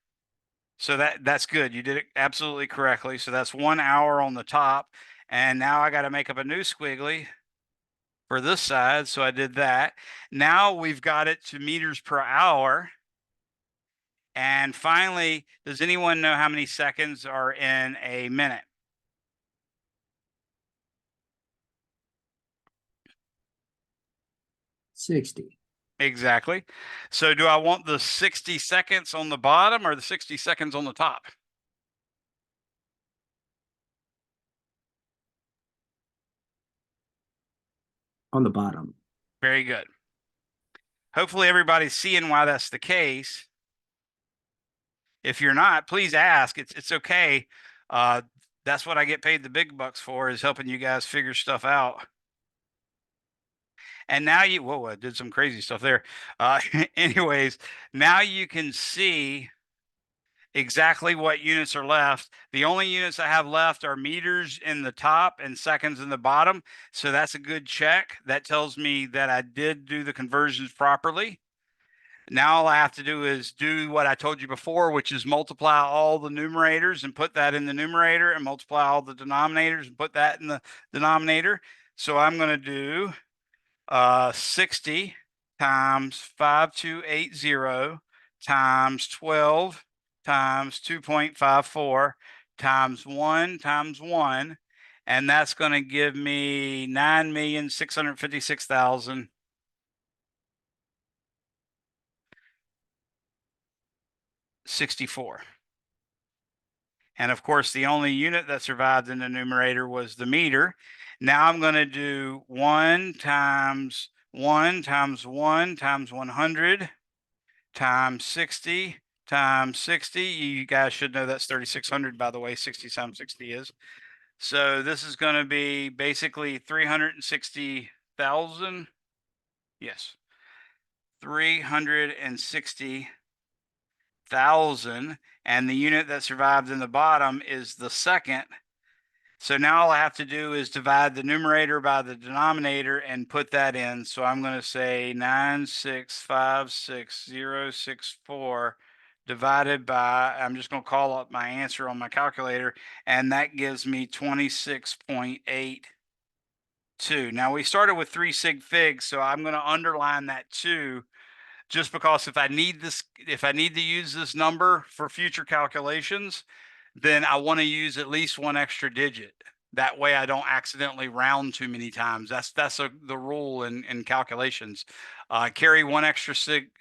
So that's good. You did it absolutely correctly. So that's 1 hour on the top. And now I got to make up a new squiggly for this side. So I did that. Now we've got it to meters per hour. And finally, does anyone know how many seconds are in a minute? $60. Exactly. So do I want the 60 seconds on the bottom or the 60 seconds on the top? On the bottom. Very good. Hopefully everybody's seeing why that's the case. If you're not, please ask. It's okay. That's what I get paid the big bucks for, is helping you guys figure stuff out. And now whoa, I did some crazy stuff there. Anyways, now you can see exactly what units are left. The only units I have left are meters in the top and seconds in the bottom. So that's a good check. That tells me that I did do the conversions properly. Now all I have to do is do what I told you before, which is multiply all the numerators and put that in the numerator, and multiply all the denominators and put that in the denominator. So I'm going to do 60 times 5280 times 12 times 2.54 times 1, and that's going to give me 9,656,064. And of course, the only unit that survived in the numerator was the meter. Now I'm going to do 1 times 1 times 1 times 100 times 60 times 60. You guys should know that's 3,600, by the way. 60 times 60 is. So this is going to be basically 360,000. Yes. 360,000. And the unit that survived in the bottom is the second. So now all I have to do is divide the numerator by the denominator and put that in. So I'm going to say 9656064 divided by, I'm just going to call up my answer on my calculator, and that gives me 26.82. Now we started with 3 sig figs, so I'm going to underline that 2, just because if I need to use this number for future calculations, then I want to use at least one extra digit. That way I don't accidentally round too many times. That's the rule in calculations. Carry one extra sig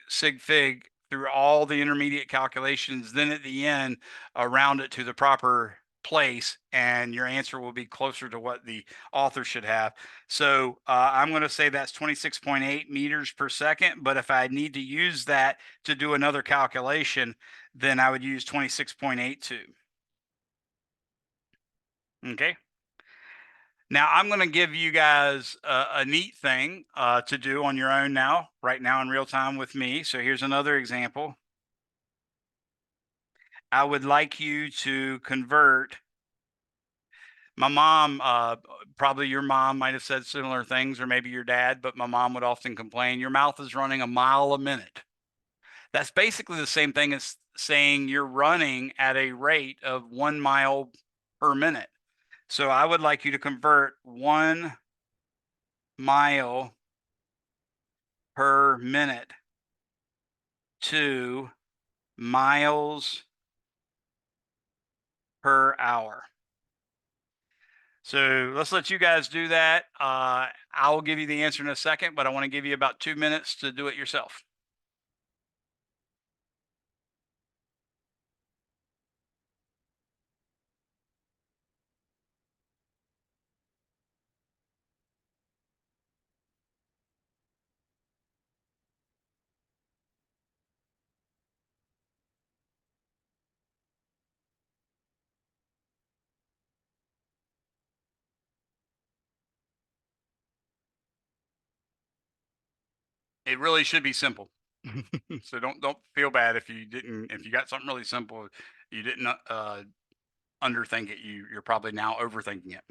fig through all the intermediate calculations. Then at the end, round it to the proper place, and your answer will be closer to what the author should have. So I'm going to say that's 26.8 meters per second. But if I need to use that to do another calculation, then I would use 26.82. Okay. Now I'm going to give you guys a neat thing to do on your own now, right now in real time with me. So here's another example. I would like you to convert. My mom, probably your mom might have said similar things, or maybe your dad, but my mom would often complain, your mouth is running a mile a minute. That's basically the same thing as saying you're running at a rate of 1 mile per minute. So I would like you to convert 1 mile per minute to miles per hour. So let's let you guys do that. I will give you the answer in a second, but I want to give you about 2 minutes to do it yourself. It really should be simple. So don't feel bad if you got something really simple, you didn't underthink it. You're probably now overthinking it.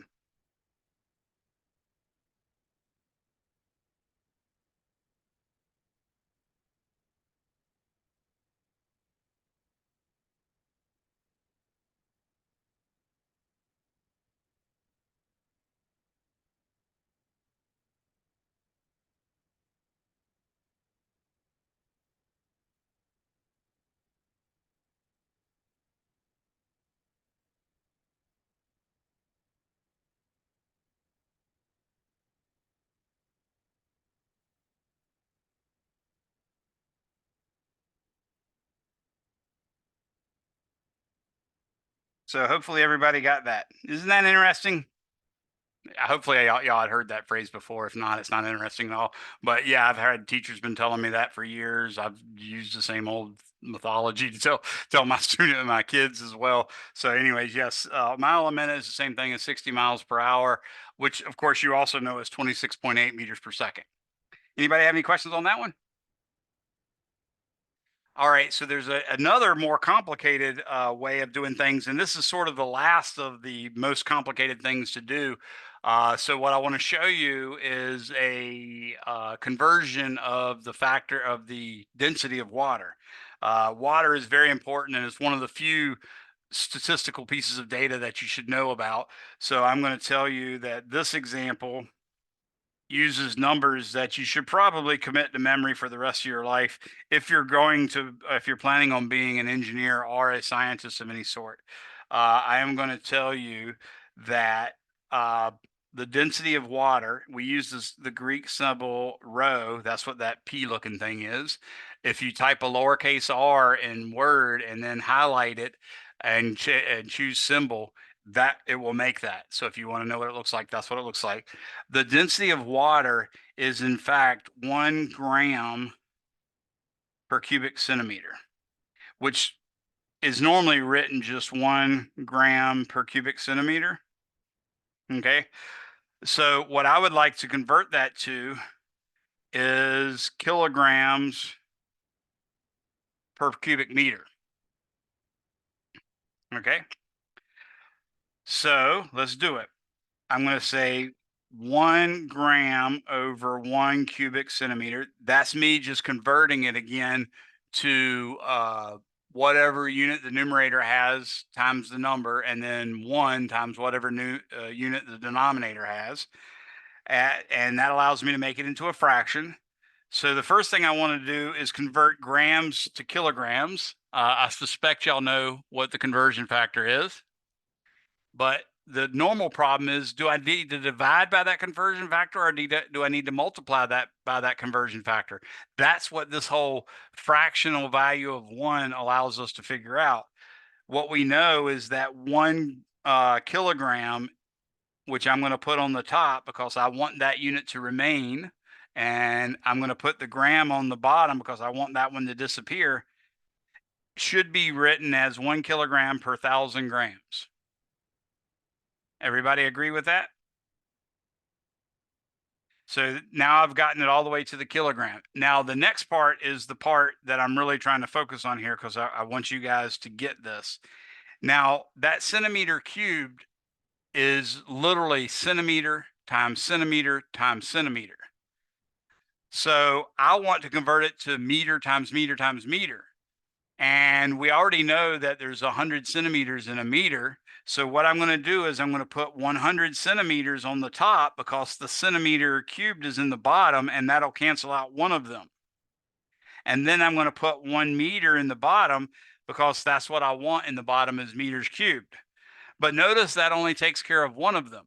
So hopefully everybody got that. Isn't that interesting? Hopefully y'all had heard that phrase before. If not, it's not interesting at all. But yeah, I've had teachers been telling me that for years. I've used the same old mythology to tell my student and my kids as well. So anyways, yes, mile a minute is the same thing as 60 miles per hour, which of course you also know is 26.8 meters per second. Anybody have any questions on that one? All right, so there's another more complicated way of doing things, and this is sort of the last of the most complicated things to do. So what I want to show you is a conversion of the factor of the density of water. Water is very important, and it's one of the few statistical pieces of data that you should know about. So I'm going to tell you that this example uses numbers that you should probably commit to memory for the rest of your life if you're planning on being an engineer or a scientist of any sort. I am going to tell you that uh, the density of water, we use the Greek symbol rho. That's what that P looking thing is. If you type a lowercase r in Word and then highlight it and choose symbol, that it will make that. So if you want to know what it looks like, that's what it looks like. The density of water is in fact 1 gram per cubic centimeter, which is normally written just 1 gram per cubic centimeter. Okay. So what I would like to convert that to is kilograms per cubic meter. Okay. So let's do it. I'm going to say 1 gram over 1 cubic centimeter. That's me just converting it again to whatever unit the numerator has times the number, and then 1 times whatever unit the denominator has. And that allows me to make it into a fraction. So the first thing I want to do is convert grams to kilograms. I suspect y'all know what the conversion factor is. But the normal problem is, do I need to divide by that conversion factor, or do I need to multiply that by that conversion factor? That's what this whole fractional value of 1 allows us to figure out. What we know is that 1 kilogram, which I'm going to put on the top because I want that unit to remain, and I'm going to put the gram on the bottom because I want that one to disappear, should be written as 1 kilogram per 1,000 grams. Everybody agree with that? So now I've gotten it all the way to the kilogram. Now the next part is the part that I'm really trying to focus on here because I want you guys to get this. Now that centimeter cubed is literally centimeter times centimeter times centimeter. So I want to convert it to meter times meter times meter. And we already know that there's 100 centimeters in a meter. So what I'm going to do is I'm going to put 100 centimeters on the top because the centimeter cubed is in the bottom, and that'll cancel out one of them. And then I'm going to put 1 meter in the bottom because that's what I want in the bottom is meters cubed. But notice that only takes care of one of them.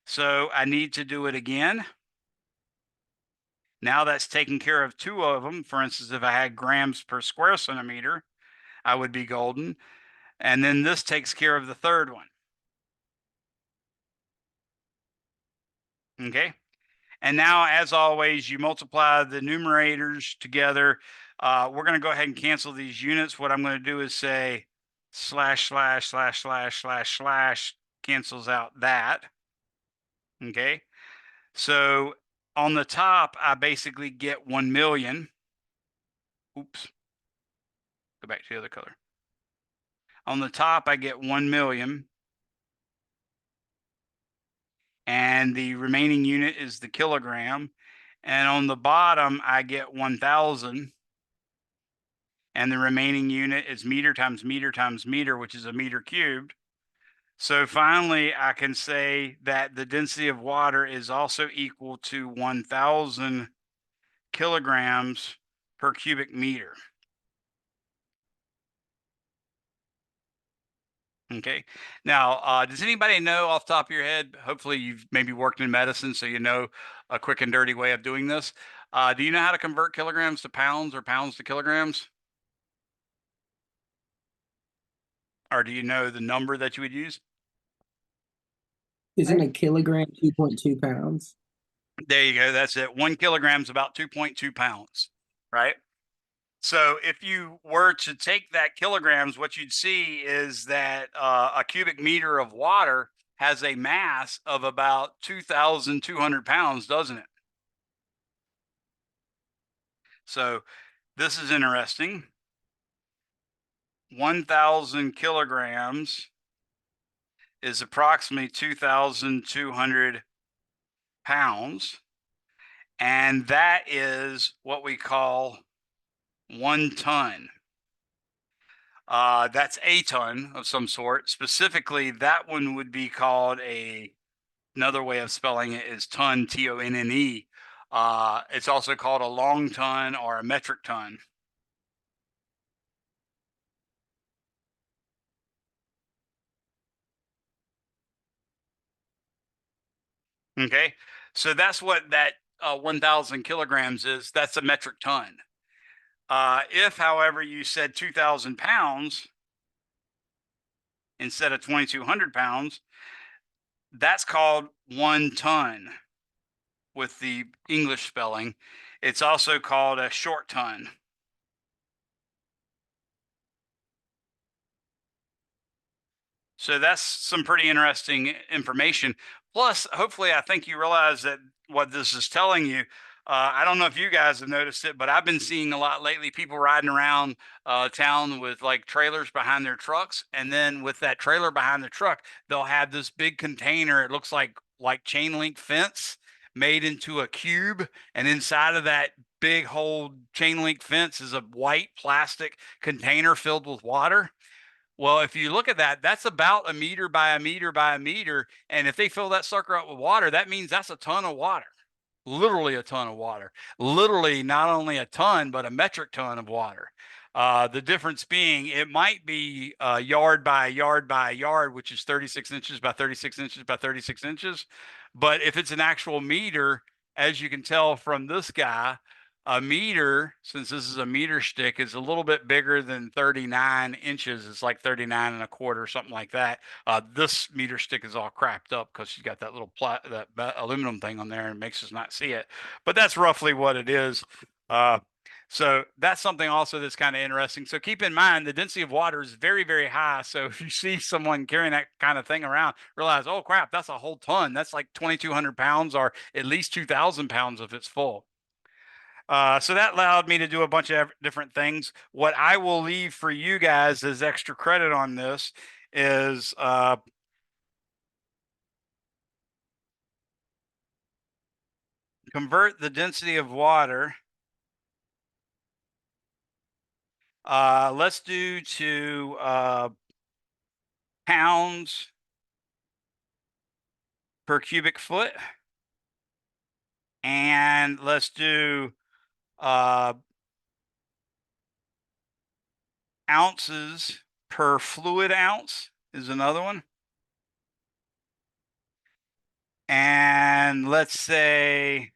So I need to do it again. Now that's taking care of 2 of them. For instance, if I had grams per square centimeter, I would be golden. And then this takes care of the third one. Okay. And now, as always, you multiply the numerators together. We're going to go ahead and cancel these units. What I'm going to do is say slash, slash, slash, slash, slash, slash cancels out that. Okay. So on the top, I basically get 1 million. Oops. Go back to the other color. On the top, I get 1 million. And the remaining unit is the kilogram. And on the bottom, I get 1,000. And the remaining unit is meter times meter times meter, which is a meter cubed. So finally, I can say that the density of water is also equal to 1,000 kilograms per cubic meter. Okay. Now, does anybody know off the top of your head? Hopefully, you've maybe worked in medicine, so you know a quick and dirty way of doing this. Do you know how to convert kilograms to pounds or pounds to kilograms? Or do you know the number that you would use? Isn't a kilogram 2.2 pounds? There you go. That's it. 1 kilogram is about 2.2 pounds, right? So if you were to take that kilograms, what you'd see is that a cubic meter of water has a mass of about 2,200 pounds, doesn't it? So this is interesting. 1,000 kilograms is approximately 2,200 pounds. And that is what we call 1 ton. That's a ton of some sort. Specifically, that one would be called another way of spelling it is ton, T-O-N-N-E. It's also called a long ton or a metric ton. Okay, so that's what that 1,000 kilograms is. That's a metric ton. If, however, you said 2,000 pounds instead of 2,200 pounds, that's called 1 ton with the English spelling. It's also called a short ton. So that's some pretty interesting information. Plus, hopefully, I think you realize that what this is telling you. I don't know if you guys have noticed it, but I've been seeing a lot lately people riding around town with like trailers behind their trucks. And then with that trailer behind the truck, they'll have this big container. It looks like chain link fence made into a cube. And inside of that big whole chain link fence is a white plastic container filled with water. Well, if you look at that, that's about a meter by a meter by a meter. And if they fill that sucker up with water, that means that's a ton of water. Literally a ton of water. Literally not only a ton, but a metric ton of water. The difference being it might be a yard by a yard by a yard, which is 36 inches by 36 inches by 36 inches. But if it's an actual meter, as you can tell from this guy, a meter, since this is a meter stick, is a little bit bigger than 39 inches. It's like 39 and a quarter, something like that. This meter stick is all crapped up because she's got that little aluminum thing on there and makes us not see it. But that's roughly what it is. So that's something also that's kind of interesting. So keep in mind the density of water is very, very high. So if you see someone carrying that kind of thing around, realize, oh crap, that's a whole ton. That's like 2,200 pounds or at least 2,000 pounds if it's full. So that allowed me to do a bunch of different things. What I will leave for you guys as extra credit on this is convert the density of water Let's do to pounds per cubic foot. And let's do ounces per fluid ounce is another one. And let's say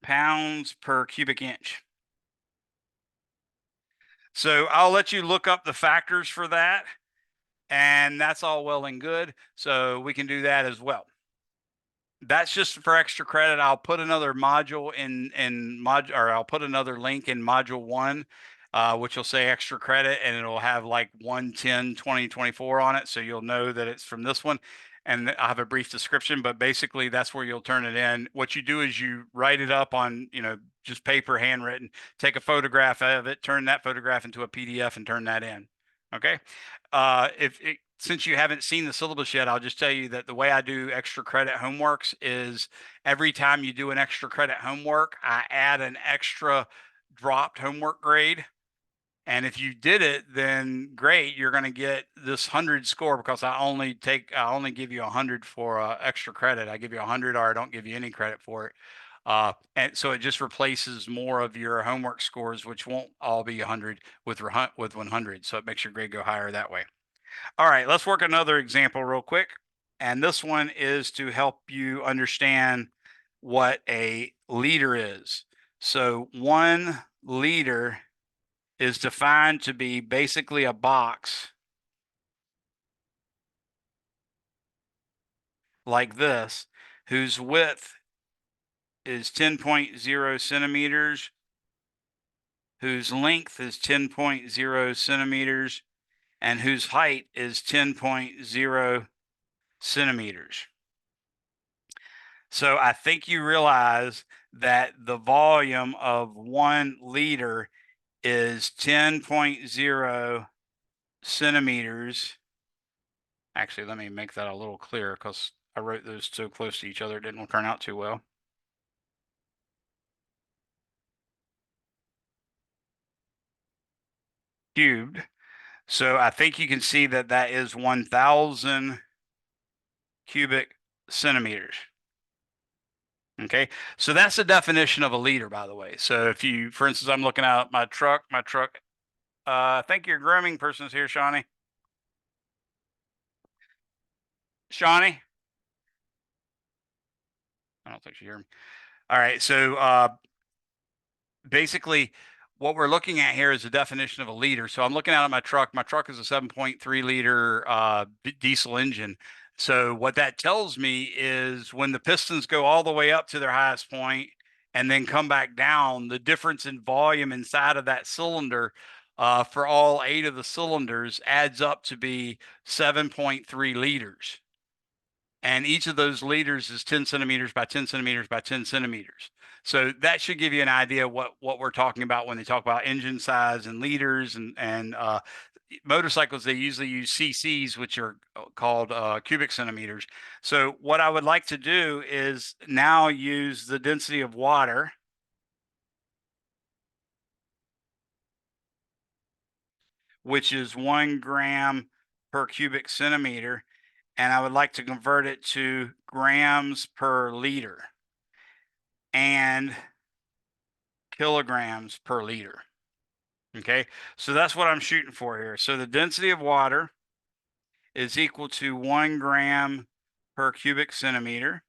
pounds per cubic inch. So I'll let you look up the factors for that. And that's all well and good. So we can do that as well. That's just for extra credit. I'll put another module or I'll put another link in module 1, which will say extra credit, and it'll have like 110 2024 on it, so you'll know that it's from this one. And I have a brief description, but basically that's where you'll turn it in. What you do is you write it up on, just paper, handwritten, take a photograph of it, turn that photograph into a PDF and turn that in. Okay. Since you haven't seen the syllabus yet, I'll just tell you that the way I do extra credit homeworks is every time you do an extra credit homework, I add an extra dropped homework grade. And if you did it, then great, you're going to get this 100 score, because I only give you 100 for extra credit. I give you 100, or I don't give you any credit for it. And so it just replaces more of your homework scores, which won't all be 100 with 100. So it makes your grade go higher that way. All right, let's work another example real quick. And this one is to help you understand what a liter is. So 1 liter is defined to be basically a box like this, whose width is 10.0 centimeters, whose length is 10.0 centimeters, and whose height is 10.0 centimeters. So I think you realize that the volume of 1 liter is 10.0 centimeters. Actually, let me make that a little clearer, because I wrote those so close to each other, it didn't turn out too well. Cubed. So I think you can see that that is 1,000 cubic centimeters. Okay, so that's the definition of a liter, by the way. So if you, for instance, I'm looking at my truck, I think your grooming person's here, Shawnee. Shawnee? I don't think she heard me. All right, so basically what we're looking at here is the definition of a liter. So I'm looking at my truck. My truck is a 7.3 liter diesel engine. So what that tells me is when the pistons go all the way up to their highest point and then come back down, the difference in volume inside of that cylinder for all 8 of the cylinders adds up to be 7.3 liters. And each of those liters is 10 centimeters by 10 centimeters by 10 centimeters. So that should give you an idea what we're talking about when they talk about engine size and liters, and motorcycles. They usually use cc's, which are called cubic centimeters. So what I would like to do is now use the density of water, which is 1 gram per cubic centimeter, and I would like to convert it to grams per liter and kilograms per liter. Okay, so that's what I'm shooting for here. So the density of water is equal to 1 gram per cubic centimeter.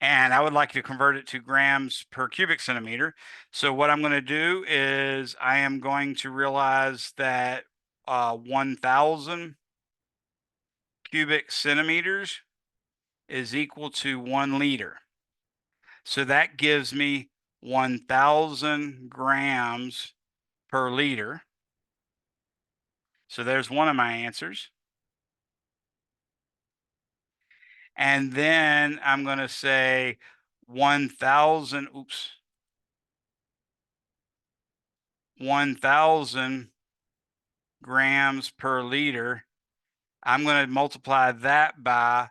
And I would like to convert it to grams per cubic centimeter. So what I'm going to do is I am going to realize that 1,000 cubic centimeters is equal to 1 liter. So that gives me 1,000 grams per liter. So there's one of my answers. And then I'm going to say 1,000, 1,000 grams per liter. I'm going to multiply that by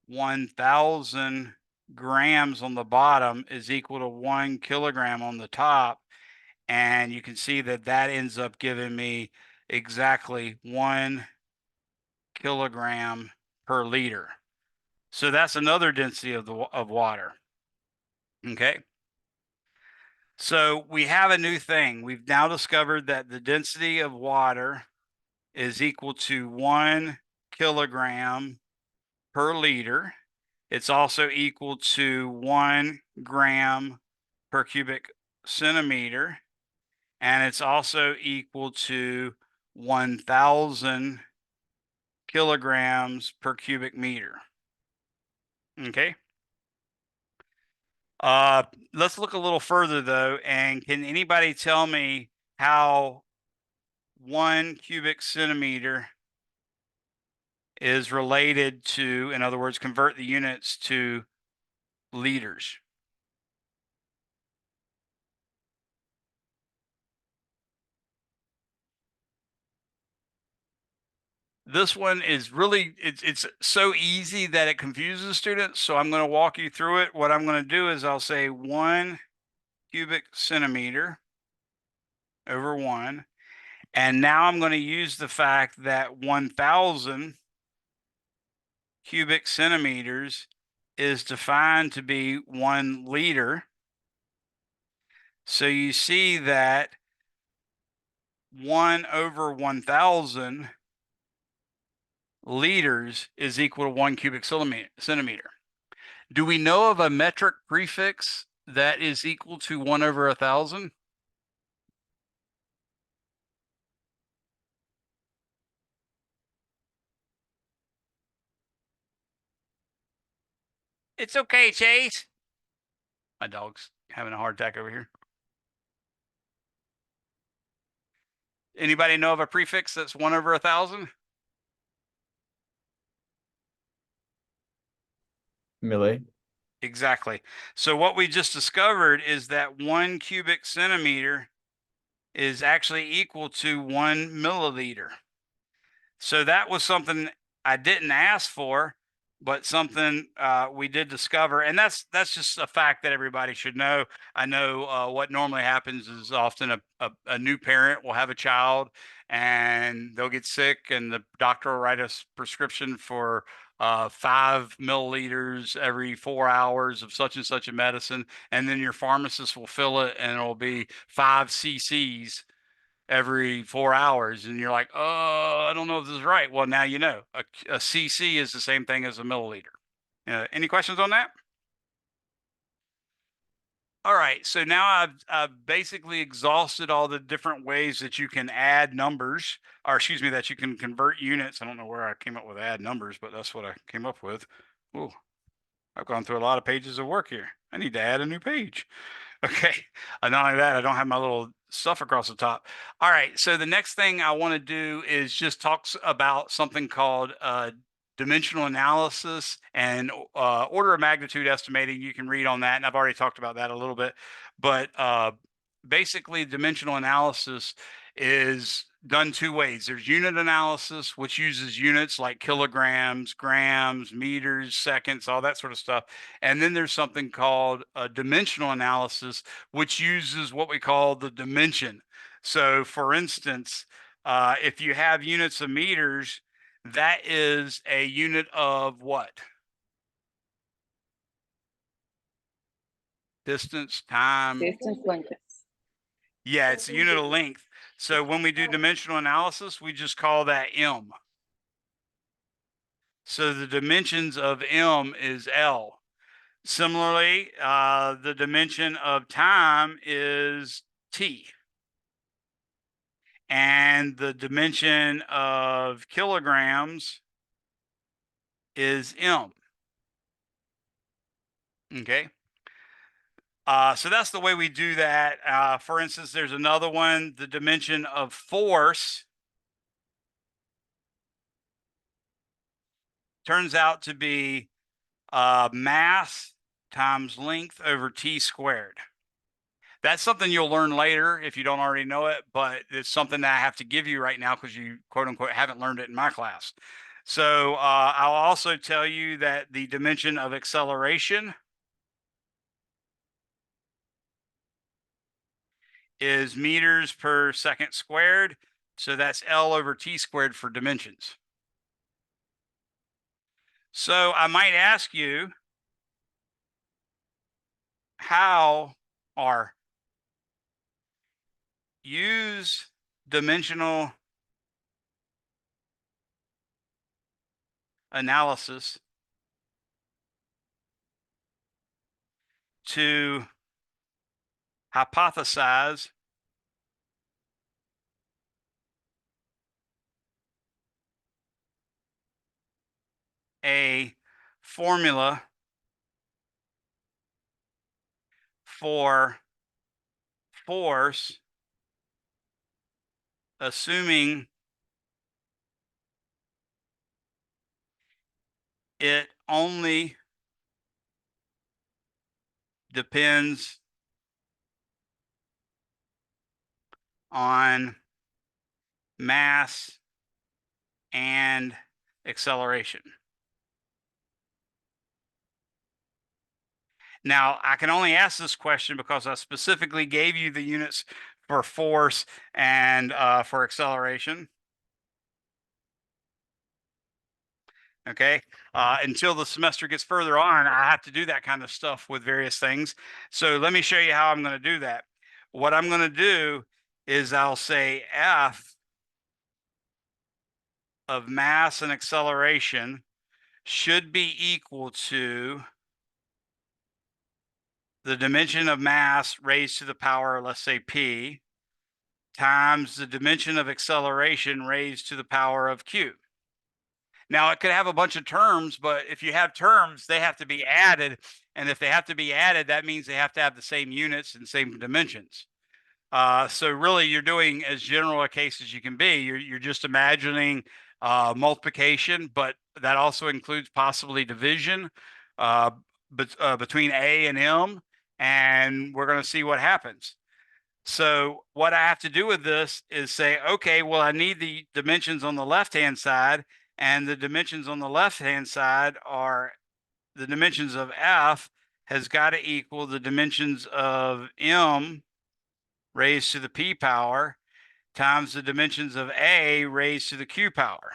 1,000 grams on the bottom is equal to 1 kilogram on the top. And you can see that that ends up giving me exactly 1 kilogram per liter. So that's another density of water. Okay. So we have a new thing. We've now discovered that the density of water is equal to 1 kilogram per liter. It's also equal to 1 gram per cubic centimeter. And it's also equal to 1,000 kilograms per cubic meter. Okay. Let's look a little further though. And can anybody tell me how 1 cubic centimeter is related to, in other words, convert the units to liters? This one is really, it's so easy that it confuses students. So I'm going to walk you through it. What I'm going to do is I'll say 1 cubic centimeter over 1. And now I'm going to use the fact that 1,000 cubic centimeters is defined to be 1 liter. So you see that 1 over 1,000 liters is equal to 1 cubic centimeter. Do we know of a metric prefix that is equal to 1 over 1,000? It's okay, Chase. My dog's having a heart attack over here. Anybody know of a prefix that's 1 over 1,000? Milli. Exactly. So what we just discovered is that 1 cubic centimeter is actually equal to 1 milliliter. So that was something I didn't ask for, but something we did discover, and that's just a fact that everybody should know. I know what normally happens is often a new parent will have a child and they'll get sick, and the doctor will write a prescription for 5 milliliters every 4 hours of such and such a medicine, and then your pharmacist will fill it, and it'll be 5 cc's every 4 hours, and you're like, oh, I don't know if this is right. Well, now you know a cc is the same thing as a milliliter. Any questions on that? All right, so now I've basically exhausted all the different ways that you can add numbers, or excuse me, that you can convert units. I don't know where I came up with add numbers, but that's what I came up with. Oh, I've gone through a lot of pages of work here. I need to add a new page. Okay. Not only that, I don't have my little stuff across the top. All right. So the next thing I want to do is just talk about something called dimensional analysis and order of magnitude estimating. You can read on that, and I've already talked about that a little bit. But basically, dimensional analysis is done 2 ways. There's unit analysis, which uses units like kilograms, grams, meters, seconds, all that sort of stuff. And then there's something called a dimensional analysis, which uses what we call the dimension. So for instance, if you have units of meters, that is a unit of what? Distance, time. Distance, length. Yeah, it's a unit of length. So when we do dimensional analysis, we just call that M. So the dimensions of M is L. Similarly, the dimension of time is T. And the dimension of kilograms is M. Okay. So that's the way we do that. For instance, there's another one, the dimension of force turns out to be mass times length over T squared. That's something you'll learn later if you don't already know it, but it's something that I have to give you right now because you quote unquote haven't learned it in my class. So I'll also tell you that the dimension of acceleration is meters per second squared. So that's L over T squared for dimensions. So I might ask you, how or use dimensional analysis to hypothesize a formula for force, assuming it only depends on mass and acceleration. Now, I can only ask this question because I specifically gave you the units for force and for acceleration. Okay. Until the semester gets further on, I have to do that kind of stuff with various things. So let me show you how I'm going to do that. What I'm going to do is I'll say F of mass and acceleration should be equal to the dimension of mass raised to the power, let's say P, times the dimension of acceleration raised to the power of Q. Now, it could have a bunch of terms, but if you have terms, they have to be added. And if they have to be added, that means they have to have the same units and same dimensions. So really, you're doing as general a case as you can be. You're just imagining multiplication, but that also includes possibly division between A and M, and we're going to see what happens. So what I have to do with this is say, okay, well, I need the dimensions on the left-hand side, and the dimensions on the left-hand side are the dimensions of F has got to equal the dimensions of M raised to the P power times the dimensions of A raised to the Q power.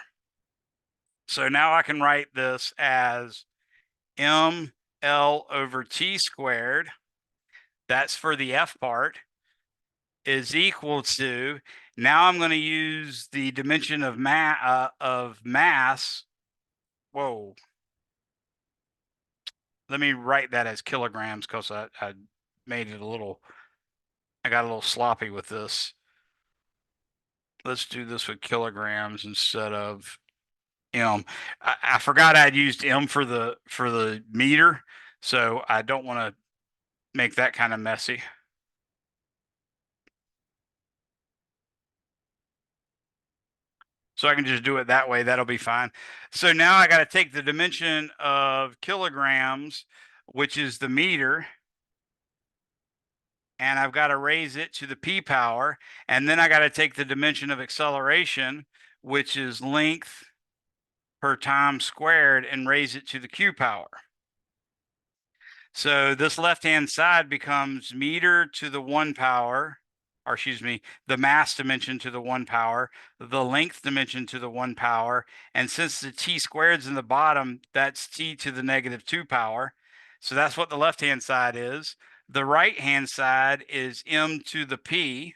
So now I can write this as ML over T squared, that's for the F part, is equal to, now I'm going to use the dimension of mass. Whoa. Let me write that as kilograms because I made it I got a little sloppy with this. Let's do this with kilograms instead of M. I forgot I'd used M for the meter, so I don't want to make that kind of messy. So I can just do it that way. That'll be fine. So now I got to take the dimension of kilograms, which is the meter, and I've got to raise it to the P power. And then I got to take the dimension of acceleration, which is length per time squared, and raise it to the Q power. So this left-hand side becomes meter to the 1 power, or excuse me, the mass dimension to the 1 power, the length dimension to the 1 power. And since the T squared's in the bottom, that's T to the -2 power. So that's what the left-hand side is. The right-hand side is M to the P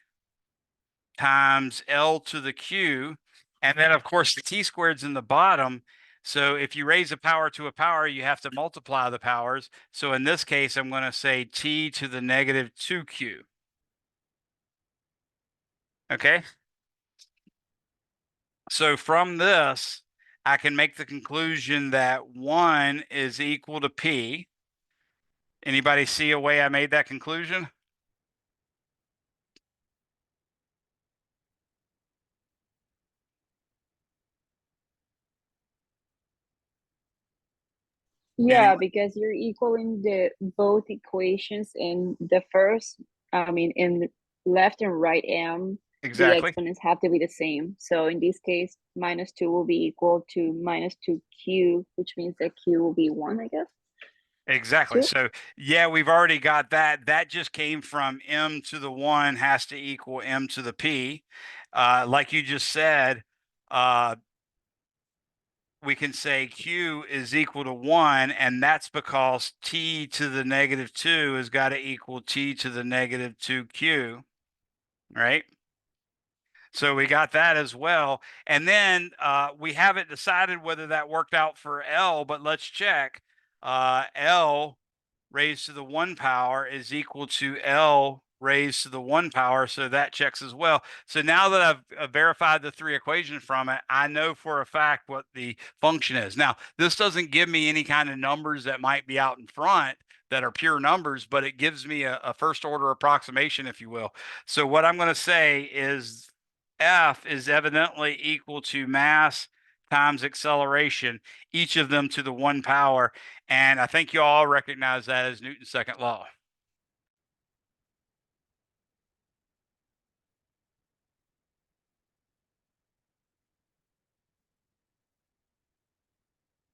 times L to the Q. And then, of course, the T squared's in the bottom. So if you raise a power to a power, you have to multiply the powers. So in this case, I'm going to say T to the -2Q. Okay. So from this, I can make the conclusion that 1 is equal to P. Anybody see a way I made that conclusion? Yeah, because you're equaling the both equations in the first, I mean, in left and right M, the Exactly. exponents have to be the same. So in this case, -2 will be equal to -2Q, which means that Q will be 1, I guess. Exactly. Two? So yeah, we've already got that. That just came from m to the 1 has to equal m to the p. Like you just said, uh, we can say q is equal to 1, and that's because t to the negative 2 has got to equal t to the negative 2q, right? So we got that as well. And then we haven't decided whether that worked out for L, but let's check. L raised to the 1 power is equal to L raised to the 1 power. So that checks as well. So now that I've verified the 3 equations from it, I know for a fact what the function is. Now, this doesn't give me any kind of numbers that might be out in front that are pure numbers, but it gives me a first order approximation, if you will. So what I'm going to say is F is evidently equal to mass times acceleration, each of them to the 1 power. And I think you all recognize that as Newton's second law.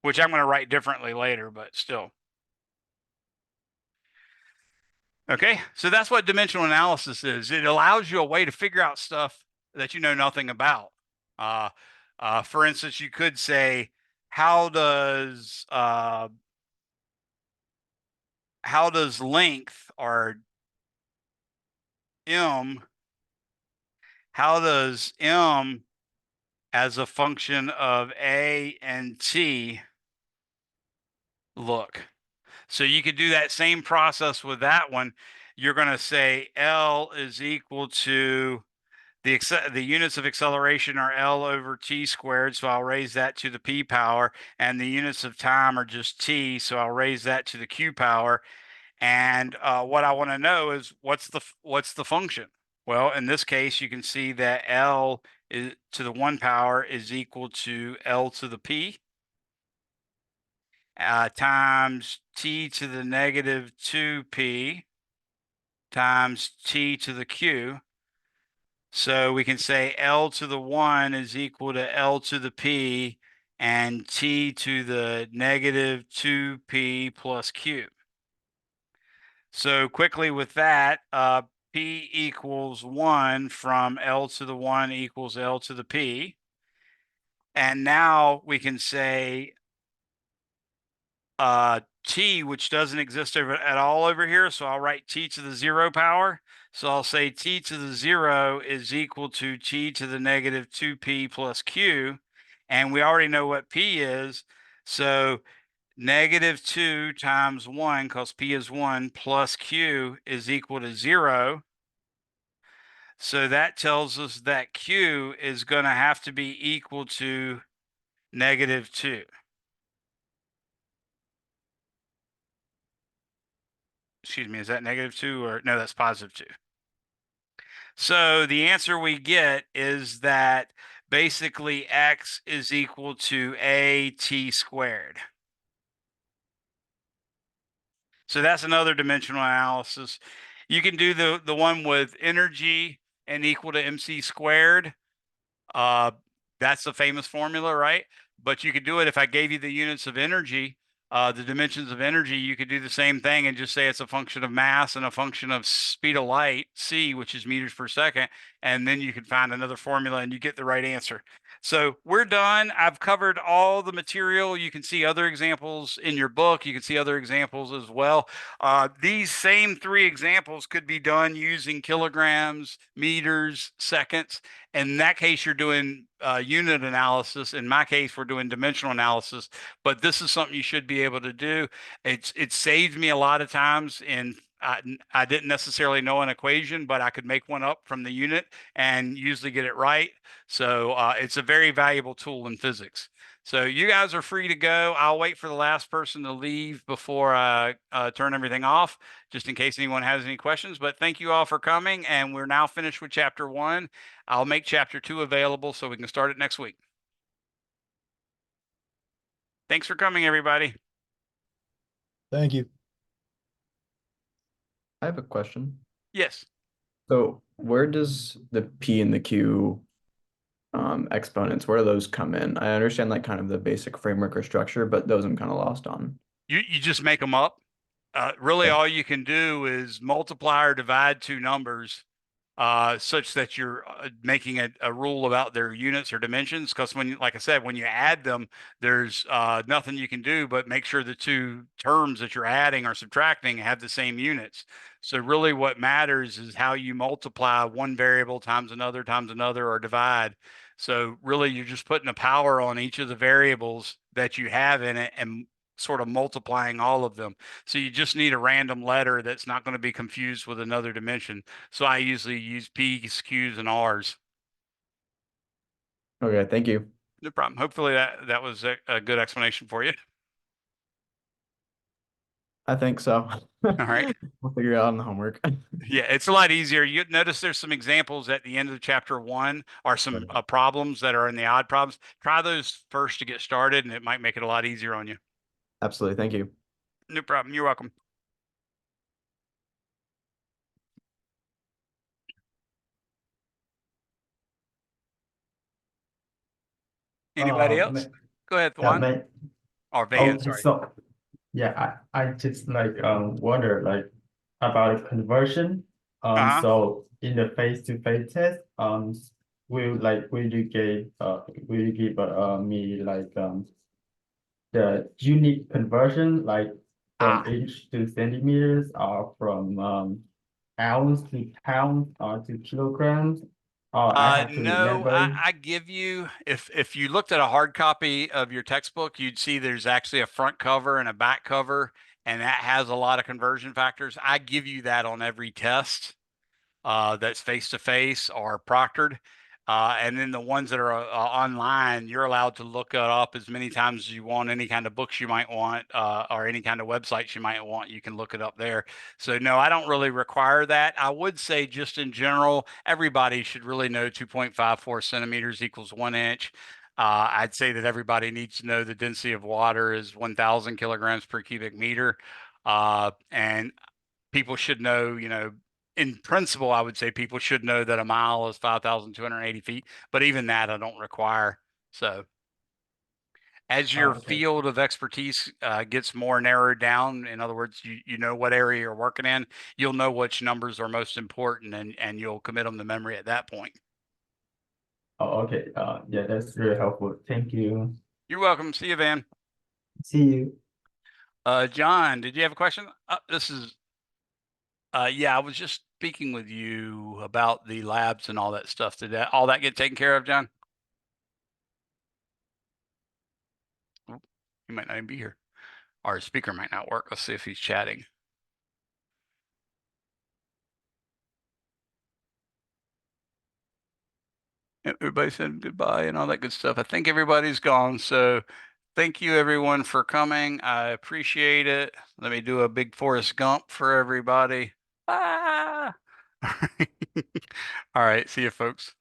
Which I'm going to write differently later, but still. Okay, so that's what dimensional analysis is. It allows you a way to figure out stuff that you know nothing about. For instance, you could say, how does length, or m, how does m as a function of a and t look? So you could do that same process with that one. You're going to say L is equal to the units of acceleration are L over t squared. So I'll raise that to the p power, and the units of time are just t. So I'll raise that to the q power. And what I want to know is what's the function? Well, in this case, you can see that L is to the 1 power is equal to L to the p times t to the negative 2p times t to the q. So we can say L to the 1 is equal to L to the p and t to the negative 2p plus q. So quickly with that, p equals 1 from L to the 1 equals L to the p. And now we can say t, which doesn't exist at all over here. So I'll write t to the 0 power. So I'll say t to the 0 is equal to t to the negative 2p plus q. And we already know what p is. So negative 2 times 1, because p is 1, plus q is equal to 0. So that tells us that q is going to have to be equal to negative 2. Excuse me, is that negative 2 or no, that's positive 2. So the answer we get is that basically x is equal to at squared. So that's another dimensional analysis. You can do the one with energy and equal to mc squared. That's the famous formula, right? But you could do it if I gave you the units of energy, the dimensions of energy, you could do the same thing and just say it's a function of mass and a function of speed of light, c, which is meters per second, and then you can find another formula and you get the right answer. So we're done. I've covered all the material. You can see other examples in your book. You can see other examples as well. These same 3 examples could be done using kilograms, meters, seconds. In that case, you're doing unit analysis. In my case, we're doing dimensional analysis, but this is something you should be able to do. It saved me a lot of times in I didn't necessarily know an equation, but I could make one up from the unit and usually get it right. So it's a very valuable tool in physics. So you guys are free to go. I'll wait for the last person to leave before I turn everything off, just in case anyone has any questions. But thank you all for coming, and we're now finished with chapter 1. I'll make chapter 2 available so we can start it next week. Thanks for coming, everybody. Thank you. I have a question. Yes. So where does the P and the Q exponents, where do those come in? I understand like kind of the basic framework or structure, but those I'm kind of lost on. You just make them up. Really, Yeah. all you can do is multiply or divide two numbers such that you're making a rule about their units or dimensions. Because when, like I said, when you add them, there's nothing you can do but make sure the two terms that you're adding or subtracting have the same units. So really what matters is how you multiply one variable times another, or divide. So really you're just putting a power on each of the variables that you have in it and sort of multiplying all of them. So you just need a random letter that's not going to be confused with another dimension. So I usually use P's, Q's, and R's. Okay, thank you. No problem. Hopefully that was a good explanation for you. I think so. All right. We'll figure it out in the homework. Yeah, it's a lot easier. You notice there's some examples at the end of chapter 1 are some Right. problems that are in the odd problems. Try those first to get started, and it might make it a lot easier on you. Absolutely, thank you. No problem. You're welcome. Anybody else? Go ahead, Yeah, Juan or Van. okay, Sorry. so yeah, I just wonder about conversion. Uh-huh. So in the face-to-face test, will you give me the unit conversion from Ah. inch to centimeters or from ounce to pound or to kilograms? Or I have to No, I, remember. I give you if you looked at a hard copy of your textbook, you'd see there's actually a front cover and a back cover, and that has a lot of conversion factors. I give you that on every test that's face to face or proctored. And then the ones that are online, you're allowed to look it up as many times as you want. Any kind of books you might want, or any kind of websites you might want, you can look it up there. So no, I don't really require that. I would say just in general, everybody should really know 2.54 centimeters equals 1 inch. I'd say that everybody needs to know the density of water is 1,000 kilograms per cubic meter. And people should know, in principle, I would say people should know that a mile is 5,280 feet, but even that I don't require. So as your Okay. field of expertise gets more narrowed down, in other words, you know what area you're working in, you'll know which numbers are most important, and you'll commit them to memory at that point. Oh, okay. Yeah, that's really helpful. Thank you. You're welcome. See you, Van. See you. John, did you have a question? Yeah, I was just speaking with you about the labs and all that stuff. Did all that get taken care of, John? Oh, he might not even be here. Our speaker might not work. Let's see if he's chatting. Everybody said goodbye and all that good stuff. I think everybody's gone. So thank you everyone for coming. I appreciate it. Let me do a big Forrest Gump for everybody. Ah! All right. See you folks.